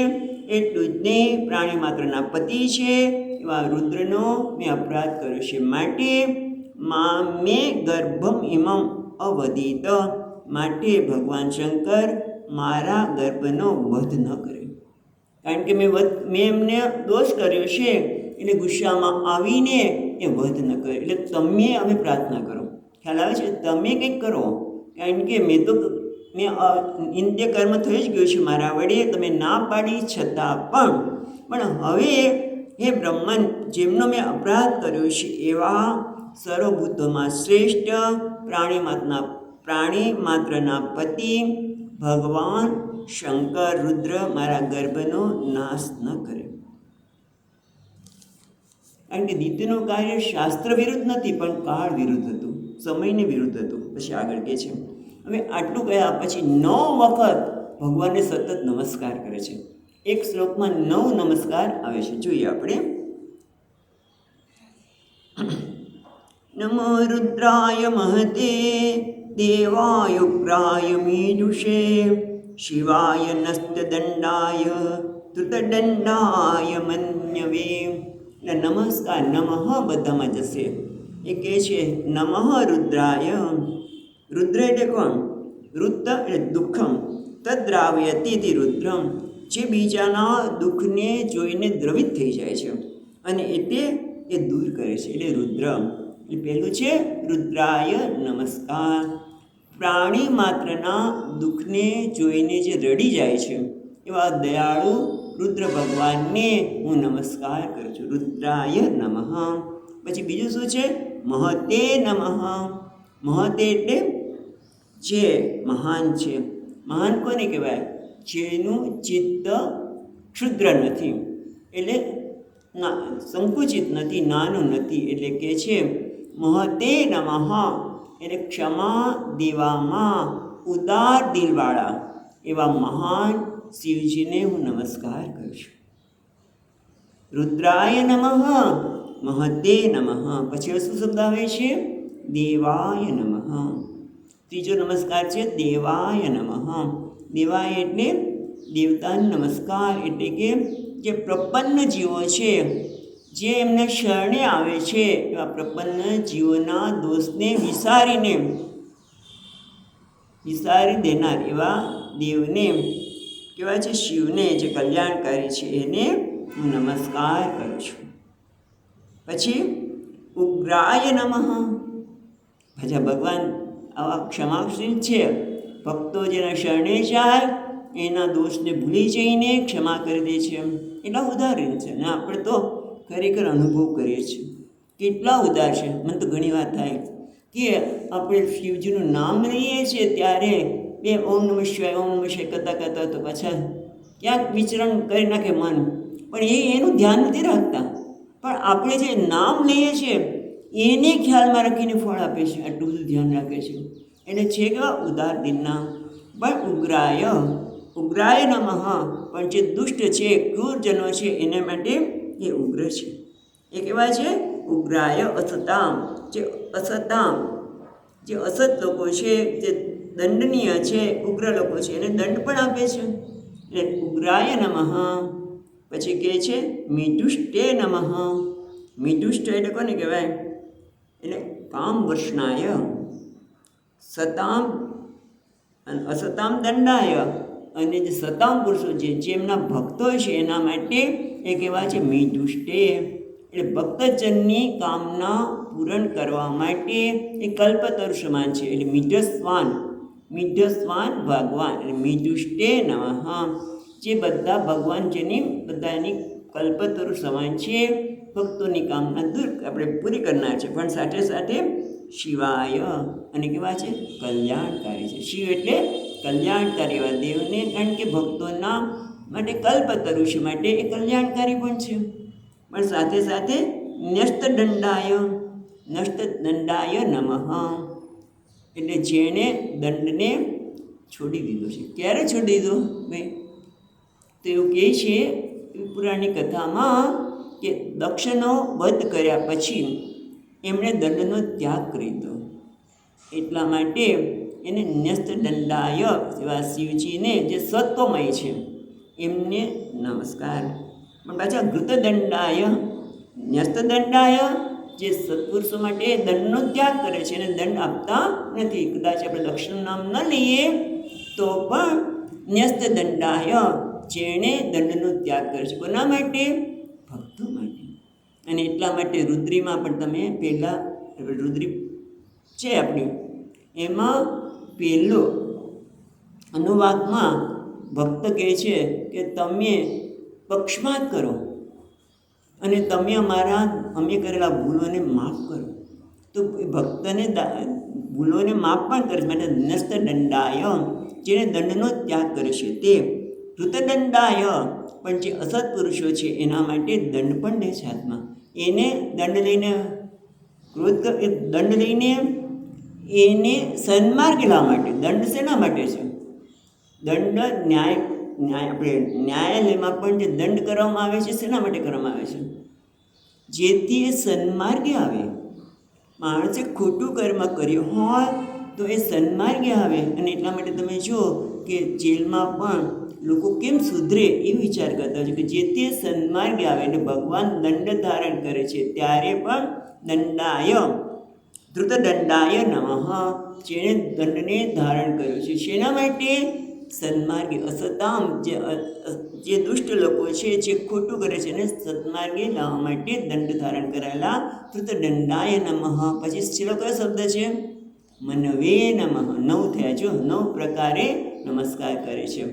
એટલું જ ને પ્રાણી માત્રના પતિ છે એવા રુદ્રનો મેં અપરાધ કર્યો છે. માટે મામે ગર્ભમ ઇમમ અવધિત, માટે ભગવાન શંકર મારા ગર્ભનો વધ ન કરે. કારણ કે મેં એમને દોષ કર્યો છે એટલે ગુસ્સામાં આવીને એ વધ ન કરે. એટલે તમે અમે પ્રાર્થના કરો. ખ્યાલ આવે છે? તમે કંઈક કરો. કારણ કે મેં નિત્ય કર્મ થઈ જ ગયું છે મારા વડે, તમે ના પાડી છતાં પણ હવે હે બ્રહ્મન, જેમનો મેં અપરાધ કર્યો છે એવા સર્વભૂતોમાં શ્રેષ્ઠ પ્રાણી માત્રના પતિ ભગવાન શંકર રુદ્ર મારા ગર્ભનો નાશ ન કરે. કારણ કે દિત્યનું કાર્ય શાસ્ત્ર વિરુદ્ધ નથી, પણ કાળ વિરુદ્ધ હતું, સમયને વિરુદ્ધ હતું. પછી આગળ કહે છે, હવે આટલું કહ્યા પછી 9 વખત ભગવાનને સતત નમસ્કાર કરે છે. એક શ્લોકમાં 9 નમસ્કાર આવે છે. જોઈએ આપણે. નમો રુદ્રાય મહતે દેવાય ઉગ્રાય મીજુષે શિવાય નસ્તદંડાય ધૃતદંડાય મન્યવે. નમસ્કાર, નમઃ બધામાં જશે. એ કહે છે નમઃ રુદ્રાય. રુદ્ર એટલે કોણ? રુદ્ર એટલે દુઃખમ તદ્રાવ્યતિ રુદ્રમ, જે બીજાના દુઃખને જોઈને દ્રવિત થઈ જાય છે અને એટલે એ દૂર કરે છે, એટલે રુદ્ર. એટલે પહેલું છે રુદ્રાય નમસ્કાર. પ્રાણી માત્રના દુઃખને જોઈને જે રડી જાય છે એવા દયાળુ રુદ્ર ભગવાનને હું નમસ્કાર કરું છું. રુદ્રાય નમઃ. પછી બીજું શું છે? મહતે નમઃ. મહતે એટલે જે મહાન છે. મહાન કોને કહેવાય? જેનું ચિત્ત ક્ષુદ્ર નથી, એટલે સંકુચિત નથી, નાનું નથી. એટલે કે છે મહતે નમઃ, એટલે ક્ષમા દેવામાં ઉદાર દિલવાળા એવા મહાન શિવજીને હું નમસ્કાર કરું છું. રુદ્રાય નમઃ મહતે નમઃ. પછી શું શબ્દ આવે છે? દેવાય નમઃ. ત્રીજો નમસ્કાર છે દેવાય નમઃ. દેવાય એટલે દેવતાનો નમસ્કાર. એટલે કે જે પ્રપન્ન જીવો છે, જે એમને શરણે આવે છે એવા પ્રપન્ન જીવોના દોષને વિસારી દેનાર એવા દેવને કહેવાય છે શિવને, જે કલ્યાણકારી છે, એને હું નમસ્કાર કરું છું. પછી ઉગ્રાય નમઃ. પાછા ભગવાન આવા ક્ષમાશીલ છે. ભક્તો જેના શરણે જાય એના દોષને ભૂલી જઈને ક્ષમા કરી દે છે. એટલા ઉદાહરણ છે ને આપણે તો ખરેખર અનુભવ કરીએ છીએ કેટલા ઉદાર છે. મને તો ઘણી વાર થાય કે આપણે શિવજીનું નામ લઈએ છીએ ત્યારે બે ઓમ નમઃ શિવાય કરતાં તો પાછા ક્યાંક વિચરણ કરી નાખે મન, પણ એનું ધ્યાન નથી રાખતા. પણ આપણે જે નામ લઈએ છીએ એને ખ્યાલમાં રાખીને ફળ આપે છે. આટલું બધું ધ્યાન રાખે છે. એટલે છે કે ઉદાર દિનના પણ ઉગ્રાય નમઃ. પણ જે દુષ્ટ છે, ક્રૂરજનો છે એના માટે એ ઉગ્ર છે. એ કેવા છે? ઉગ્રાય અસતામ. જે અસત લોકો છે, જે દંડનીય છે, ઉગ્ર લોકો છે, એને દંડ પણ આપે છે. એટલે ઉગ્રાય નમઃ. પછી કહે છે મિદુષ્ટે નમઃ. મિદુષ્ટ એટલે કોને કહેવાય? એટલે કામ વર્ષનાય સતામ અને અસતામ દંડાય. અને જે સતામ પુરુષો છે, જેમના ભક્તો છે એના માટે એ કહેવાય છે મિદુષ્ટે. એટલે ભક્તજનની કામના પૂરણ કરવા માટે એ કલ્પતરુ સમાન છે. એટલે મિઢસ્વાન ભગવાન. એટલે મિદુષ્ટે નમઃ. જે બધા ભગવાન જેની બધાની કલ્પતરુ સમાન છે, ભક્તોની કામના દૂર આપણે પૂરી કરનાર છે, પણ સાથે સાથે શિવાય અને કેવા છે? કલ્યાણકારી છે. શિવ એટલે કલ્યાણકારી એવા દેવને, કારણ કે ભક્તોના માટે કલ્પતરુ છે, માટે એ કલ્યાણકારી પણ છે. પણ સાથે સાથે ન્યસ્તદંડાય નમઃ. એટલે જેણે દંડને છોડી દીધો છે. ક્યારે છોડી દીધો ભાઈ? તો એવું કહે છે પુરાણની કથામાં કે દક્ષનો વધ કર્યા પછી એમણે દંડનો ત્યાગ કરી દીધો. એટલા માટે એને ન્યસ્તદંડાય એવા શિવજીને જે સત્વમય છે એમને નમસ્કાર. પણ પાછા ઘૃતદંડાય ન્યસ્તદંડાય જે સત્પુરુષો માટે દંડનો ત્યાગ કરે છે અને દંડ આપતા નથી. કદાચ આપણે દક્ષનું નામ ન લઈએ તો પણ ન્યસ્તદંડાય જેણે દંડનો ત્યાગ કરે છે. કોના માટે? ભક્તો માટે. અને એટલા માટે રુદ્રીમાં પણ તમે પહેલાં રુદ્રી છે આપણી, એમાં પહેલો અનુવાદમાં ભક્ત કહે છે કે તમે પક્ષપાત કરો અને તમે અમે કરેલા ભૂલોને માફ કરો. તો એ ભક્તને ભૂલોને માફ પણ કરે છે. માટે ન્યસ્તદંડાય જેણે દંડનો ત્યાગ કરે છે તે. ધૃતદંડાય પણ જે અસત્પુરુષો છે એના માટે દંડ પણ લે છે હાથમાં. એને દંડ લઈને એને સન્માર્ગે લાવવા માટે. દંડ શેના માટે છે? દંડ આપણે ન્યાયાલયમાં પણ જે દંડ કરવામાં આવે છે શેના માટે કરવામાં આવે છે? જેથી એ સન્માર્ગે આવે. માણસે ખોટું કર્મ કર્યું હોય તો એ સન્માર્ગે આવે. અને એટલા માટે તમે જુઓ કે જેલમાં પણ લોકો કેમ સુધરે એ વિચાર કરતા હોય છે કે જેથી સન્માર્ગે આવે. એટલે ભગવાન દંડ ધારણ કરે છે ત્યારે પણ ધૃતદંડાય નમઃ. જેણે દંડને ધારણ કર્યો છે શેના માટે? સન્માર્ગે. અસતામ જે દુષ્ટ લોકો છે, જે ખોટું કરે છે એને સન્માર્ગે લાવવા માટે દંડ ધારણ કરાયેલા ધૃતદંડાય નમઃ. પછી છેલ્લો કયો શબ્દ છે? મનવે નમઃ. 9 થયા. જો 9 પ્રકારે નમસ્કાર કરે છે.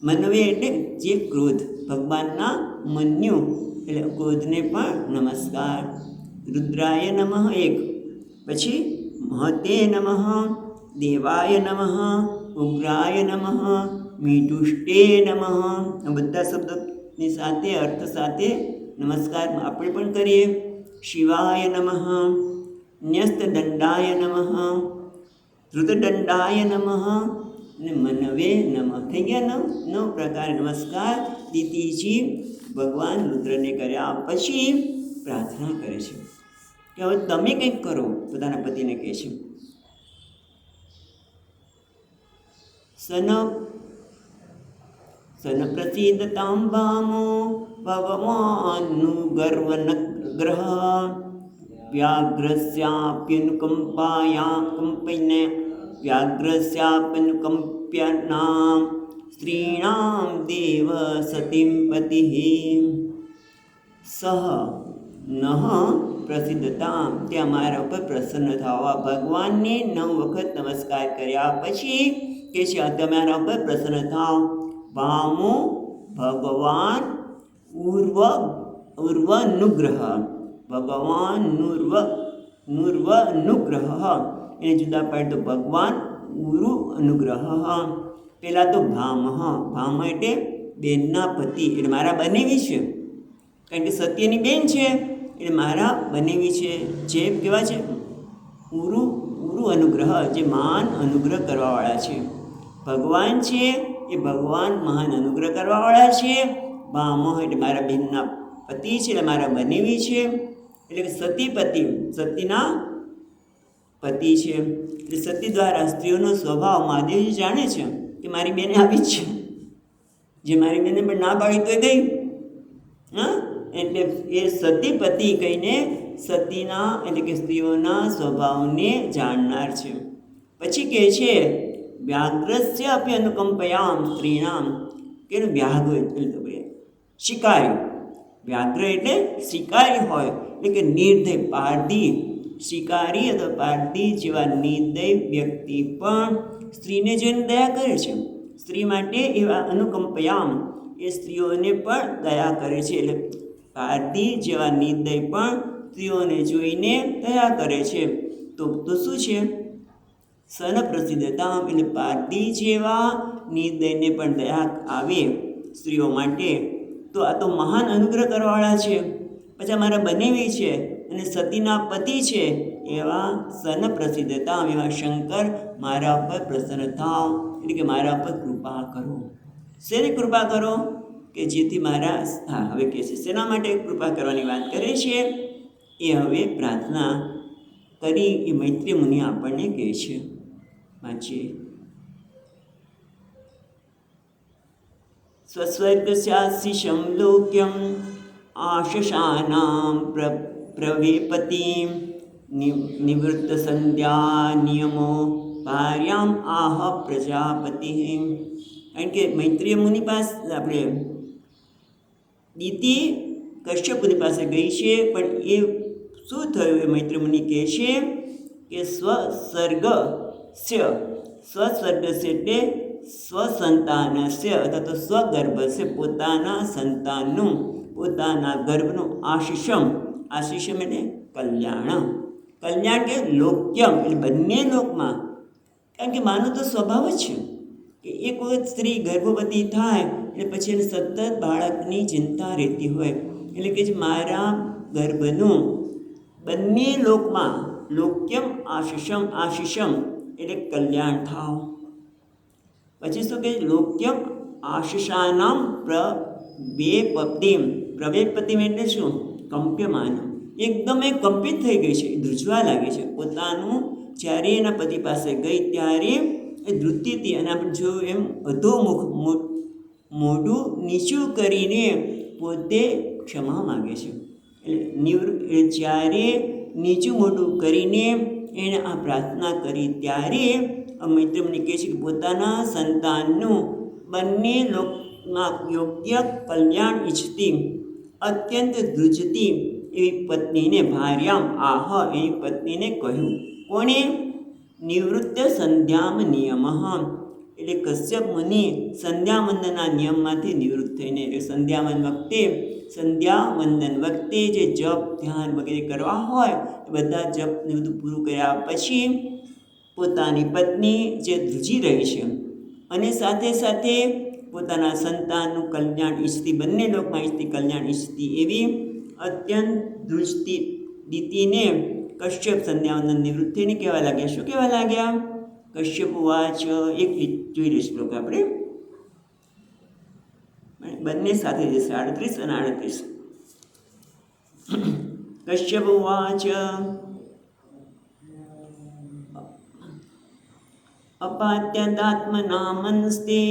મનવે એટલે જે ક્રોધ, ભગવાનના મન્યુ એટલે ક્રોધને પણ નમસ્કાર. રુદ્રાય નમઃ 1. પછી મહતે નમઃ, દેવાય નમઃ, ઉગ્રાય નમઃ, મિદુષ્ટે નમઃ. આ બધા શબ્દોની સાથે અર્થ સાથે નમસ્કાર આપણે પણ કરીએ. શિવાય નમઃ, ન્યસ્તદંડાય નમઃ, ધૃતદંડાય નમઃ અને મનવે નમઃ. થઈ ગયા 9 પ્રકાર નમસ્કાર દીતીજી ભગવાન રુદ્રને કર્યા. પછી પ્રાર્થના કરે છે કે હવે તમે કંઈક કરો. પોતાના પતિને કહે છે. સન પ્રસિદ્ધતામ ભામો ભગવાનનું ગર્વનગ્રહ વ્યાઘ્રસ્યાપ્યનુકંપ્યનામ સ્ત્રીણામ દેવ સતીમ પતિઃ સહ નહ પ્રસિદ્ધતા, તે અમારા ઉપર પ્રસન્ન થવા. ભગવાનને 9 વખત નમસ્કાર કર્યા પછી કે છે તમારા ઉપર પ્રસન્ન થાવ. ભામો ભગવાન ઉર્વનુગ્રહ, ભગવાન નુર્વનુગ્રહ, એને જુદા પાડે તો ભગવાન ગુરુ અનુગ્રહ. પહેલાં તો ભામ એટલે બેનના પતિ, એટલે મારા બનેવી છે, કારણ કે સત્યની બેન છે એટલે મારા બનેવી છે. જે કેવા છે ઉરુ અનુગ્રહ, જે મહાન અનુગ્રહ કરવાવાળા છે. ભગવાન છે એ ભગવાન મહાન અનુગ્રહ કરવાવાળા છે. ભામ એટલે મારા બહેનના પતિ છે, એટલે મારા બનેવી છે, એટલે કે સતીપતિ, સતીના પતિ છે. એટલે સતી દ્વારા સ્ત્રીઓનો સ્વભાવ મહાદેવજી જાણે છે કે મારી બેને આવી જ છે. જે મારી બેને પણ ના પાડી તો ગઈ. એટલે એ સતીપતિ કહીને સતીના એટલે કે સ્ત્રીઓના સ્વભાવને જાણનાર છે. પછી કહે છે વ્યાઘ્રસ્ય અપી અનુકંપયામ સ્ત્રીનામ, કે વ્યાઘ્ર એટલે શિકારી. વ્યાઘ્ર એટલે શિકારી હોય, એટલે કે નિર્દય પારધી. શિકારી અથવા પારધી જેવા નિર્દય વ્યક્તિ પણ સ્ત્રીને જોઈને દયા કરે છે. સ્ત્રી માટે એવા અનુકંપયામ, એ સ્ત્રીઓને પણ દયા કરે છે. એટલે પારધી જેવા નિર્દય પણ સ્ત્રીઓને જોઈને દયા કરે છે. તો શું છે સન પ્રસિદ્ધતા, એટલે પારધી જેવા નિર્દયને પણ દયા આવે સ્ત્રીઓ માટે, તો આ તો મહાન અનુગ્રહ કરવાવાળા છે. પછી અમારા બનેવી છે અને સતીના પતિ છે એવા સન પ્રસિદ્ધતા, એવા શંકર મારા પર પ્રસન્ન થાવ, એટલે કે મારા પર કૃપા કરો. શેની કૃપા કરો? કે જેથી મારા હવે કહે છે શેના માટે કૃપા કરવાની વાત કરે છે એ હવે પ્રાર્થના કરી એ મૈત્રી મુનિ આપણને કહે છે. વાંચીએ. સ્વસ્વર્ગસ્યાશિષં લોક્યમ આશશાનાં પ્રવેપતિં નિવૃત્ત સંધ્યા નિયમો ભાર્યામ આહ પ્રજાપતિ. કારણ કે મૈત્રીય મુનિ પાસે આપણે દીતિ કશ્યપ મુનિ પાસે ગઈ છે, પણ એ શું થયું એ મૈત્રી મુનિ કહે છે કે સ્વસર્ગસ્ય એટલે સ્વસંતાનસ્ય અથવા તો સ્વગર્ભસ્ય, પોતાના સંતાનનું, પોતાના ગર્ભનું આશિષમ એટલે કલ્યાણ. કલ્યાણ કે લોક્યમ એટલે બંને લોકમાં. કારણ કે માનો તો સ્વભાવ જ છે કે એક વખત સ્ત્રી ગર્ભવતી થાય એટલે પછી એને સતત બાળકની ચિંતા રહેતી હોય. એટલે કે મારા ગર્ભનું બંને લોકમાં, લોક્યમ આશિષમ એટલે કલ્યાણ થાવ. પછી શું કહે? લોક્યમ આશિષાનામ પ્રવેપતિમ. પ્રવેપતિમ એટલે શું? કંપ્યમાન, એકદમ એ કંપિત થઈ ગઈ છે, ધ્રુજવા લાગે છે. પોતાનું જ્યારે એના પતિ પાસે ગઈ ત્યારે એ ધ્રુતિથી, અને આપણે જોયું એમ અધોમુખ મોઢું નીચું કરીને પોતે ક્ષમા માગે છે. એટલે જ્યારે નીચું મોઢું કરીને એણે આ પ્રાર્થના કરી ત્યારે મૈત્રી મુનિ કહે છે કે પોતાના સંતાનનું બંને લોકમાં યોગ્ય કલ્યાણ ઈચ્છતી, અત્યંત ધ્રુજતી એવી પત્નીને ભાર્યામ આહ, એની પત્નીને કહ્યું. કોણે? નિવૃત્ત સંધ્યામ નિયમ, એટલે કશ્યપ મુનિ સંધ્યાવંદનના નિયમમાંથી નિવૃત્ત થઈને, એટલે સંધ્યાવંદન વખતે જે જપ ધ્યાન વગેરે કરવા હોય એ બધા જપને બધું પૂરું કર્યા પછી પોતાની પત્ની જે ધ્રુજી રહી છે અને સાથે સાથે પોતાના સંતાનનું કલ્યાણ ઈચ્છતી, બંને લોકમાં ઈચ્છતી કલ્યાણ ઈચ્છતી એવી અત્યંત ધ્રુજતી દીતિને કશ્યપ સંધ્યાવંદન નિવૃત્ત થઈને કહેવા લાગ્યા. શું કહેવા લાગ્યા? કશ્યપ વાચ, એક જોઈ લે શ્લોક આપણે બંને સાથે જશે, 38 અને 38. કશ્યપ વાચ અપાત્યદાત્મનામંસ્તે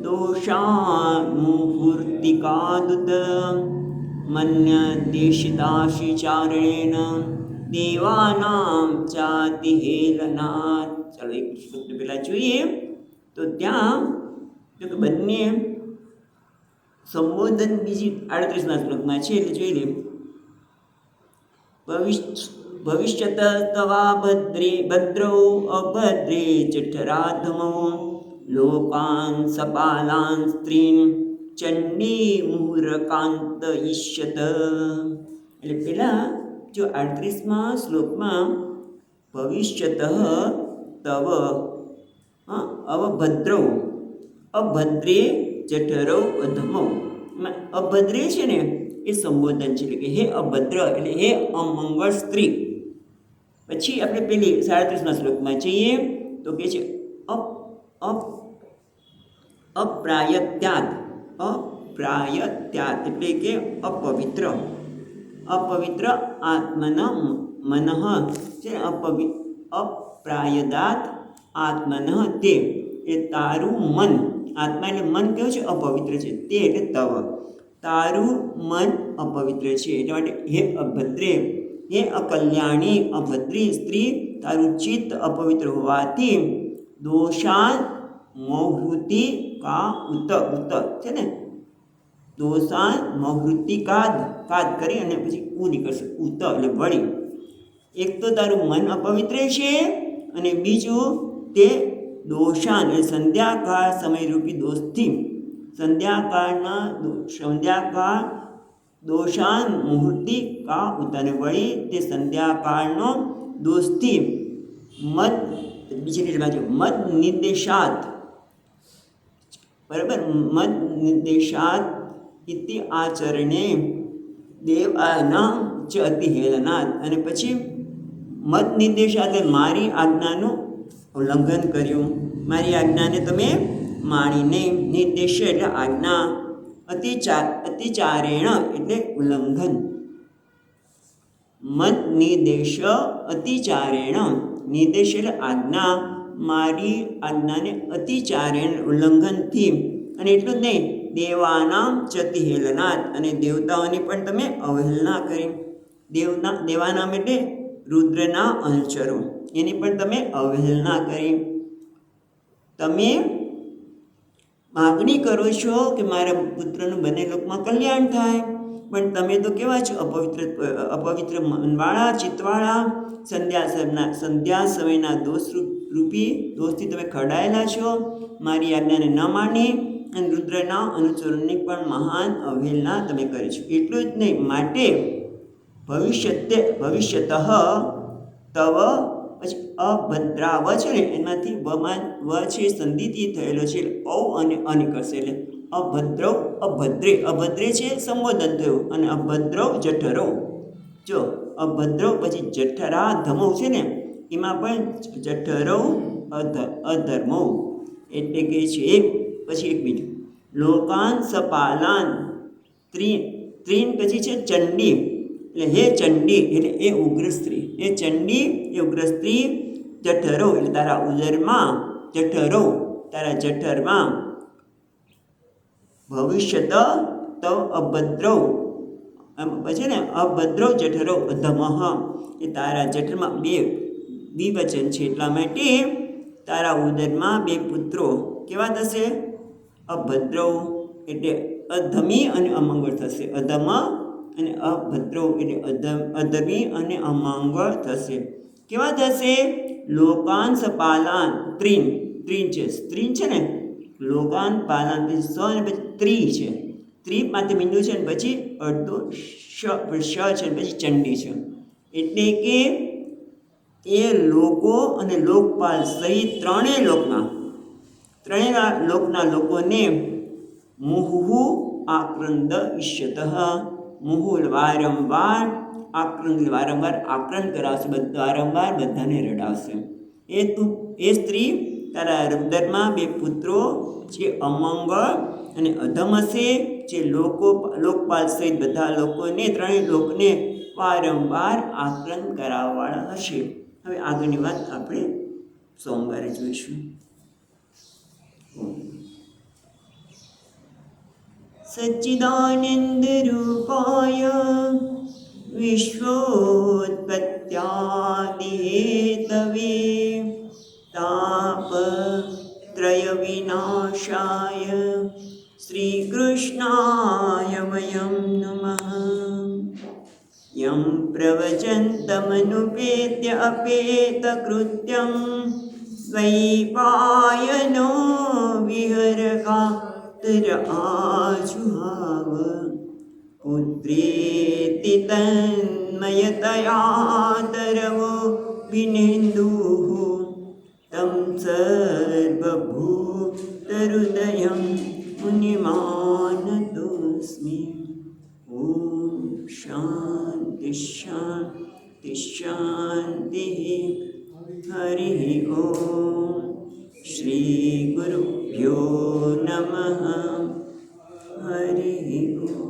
દોષાન્મુહૂર્તિકાદુત મન્યદેશિતાશિચારેણ દેવાનામ ચાતિહેલનાથ. ચાલો એક શ્લોક પહેલાં જોઈએ તો ત્યાં બંને સંબોધન બીજી 38ના શ્લોકમાં છે, એટલે જોઈ લે. ભવિષ્યત તવા ભદ્રૌ અભદ્રે જઠરાધમો લોકાન સપાલાન સ્ત્રીન ચંડી મુહુરકાંત ઈષ્યત. એટલે પેલા જો 38મા શ્લોકમાં ભવિષ્યત તવ અવભદ્રૌ અભદ્રે જઠરૌ અધમો. અભદ્રે છે ને એ સંબોધન છે, એટલે કે હે અભદ્ર એટલે હે અમંગળ સ્ત્રી. પછી આપણે પેલી 37મા શ્લોકમાં જઈએ તો કે છે અપ્રાયત્યાત એટલે કે અપવિત્ર આત્મન મનઃ છે. અપ્રાયદાત આત્મન તે એ તારું મન, આત્મા એટલે મન કેવું છે અપવિત્ર છે, તે એટલે તવ તારું મન અપવિત્ર છે. એટલા માટે હે અભદ્રે હે અકલ્યાણી અભદ્રી સ્ત્રી તારું ચિત્ત અપવિત્ર હોવાથી દોષાન મૌહૃતિ કા ઉત છે ને, દોષાન મૌહૃતિ કાદ કરી અને પછી નીકળશે ઉત એટલે વળી. એક તો તારું મન અપવિત્ર છે અને બીજું તે દોષાન એટલે સંધ્યાકાળ સમયરૂપી દોષથી સંધ્યાકાળ દોષાન મુહૂર્તિ કા ઉતાને વળી તે સંધ્યાકાળનો દોષથી મદ નિર્દેશાત બરાબર મદ નિર્દેશાત ઇતિ આચરણે દેવાનામ ચ અતિહેલનાદ. અને પછી મદ નિર્દેશાત મારી આજ્ઞાનું ઉલ્લંઘન કર્યું, મારી આજ્ઞાને તમે માણીને, નિર્દેશ એટલે આજ્ઞા, અતિચારેણ એટલે ઉલ્લંઘન. મદ નિર્દેશ અતિચારેણ, નિર્દેશ એટલે આજ્ઞા, મારી આજ્ઞાને અતિચારેણ ઉલ્લંઘનથી. અને એટલું જ નહીં દેવાનામ ચતિહેલનાથ અને દેવતાઓની પણ તમે અવહેલના કરી. દેવાનામ એટલે રુદ્રના અનુચરો, એની પણ તમે અવહેલના કરી. તમે માગણી કરો છો કે મારા પુત્રનું બંને લોકમાં કલ્યાણ થાય, પણ તમે તો કેવા છો અપવિત્ર મનવાળા ચિત્તવાળા, સંધ્યા સમયના દોષથી તમે ખડાયેલા છો. મારી આજ્ઞાને ન માની અને રુદ્રના અનુચરોની પણ મહાન અવહેલના તમે કરી છો. એટલું જ નહીં, માટે ભવિષ્યત તવ પછી અભદ્રાવ છે ને એમાંથી વ છે સંધિથી થયેલો છે, ઔ અને અનિકળશે એટલે અભદ્રે છે સંબોધન થયું, અને અભદ્રવ જઠરો. જો અભદ્રવ પછી જઠરા ધમો છે ને એમાં પણ જઠરો અધર્મો એટલે કે છે પછી એક બીજું લોકાન સપાલાન ત્રીન પછી છે ચંડી એટલે હે ચંડી એટલે એ ઉગ્ર સ્ત્રી, એ ચંડી એ ઉગ્ર સ્ત્રી. જઠરો એટલે તારા ઉદરમાં, તારા જઠરમાં. ભવિષ્યત તવ અભદ્રવ પછી ને અભદ્રવ જઠરો અધમઃ એ તારા જઠરમાં બે દ્વિવચન છે, એટલા માટે તારા ઉદરમાં બે પુત્રો કેવા થશે અભદ્રવ એટલે અધમી અને અમંગળ થશે. અધમ અને અભદ્રવ એટલે અધમી અને અમંગળ થશે. કેવા થશે લોકાન સપાલાન ત્રીન છે, સ્ત્રી છે ને લોકાન પાલાન સ અને પછી ત્રી છે, ત્રીમાંથી મીંડું છે ને પછી અડધો શ છે પછી ચંડી છે. એટલે કે એ લોકો અને લોકપાલ સહિત ત્રણેય લોકના લોકોને મુહુ આક્રંદ ઈષ્યત. મુહુ વારંવાર આક્રંદ કરાવશે, વારંવાર બધાને રડાવશે. એ સ્ત્રી તારા હૃદયમાં બે પુત્રો જે અમંગળ અને અધમ હશે, જે લોકપાલ સહિત બધા લોકોને ત્રણેય લોકને વારંવાર આક્રંદ કરાવવાવાળા હશે. હવે આગળની વાત આપણે સોમવારે જોઈશું. સચ્ચિદાનંદ રૂપાય વિશ્વોત્પત્યાદિ હેતવે તાપત્રય વિનાશાય શ્રી કૃષ્ણાય વયં નમઃ. યં प्रवचन्तमनुपेत्य अपेतकृत्यं द्वैपायनो विहरकातर आजुहाव पुत्रेति तन्मयतया तरवो विनेन्दुः तं सर्वभूतहृदयं मुनिमानतोऽस्मि। ॐ शान्ति शान्ति शान्तिः। हरिः ॐ श्रीगुरुभ्यो नमः। हरिः ॐ।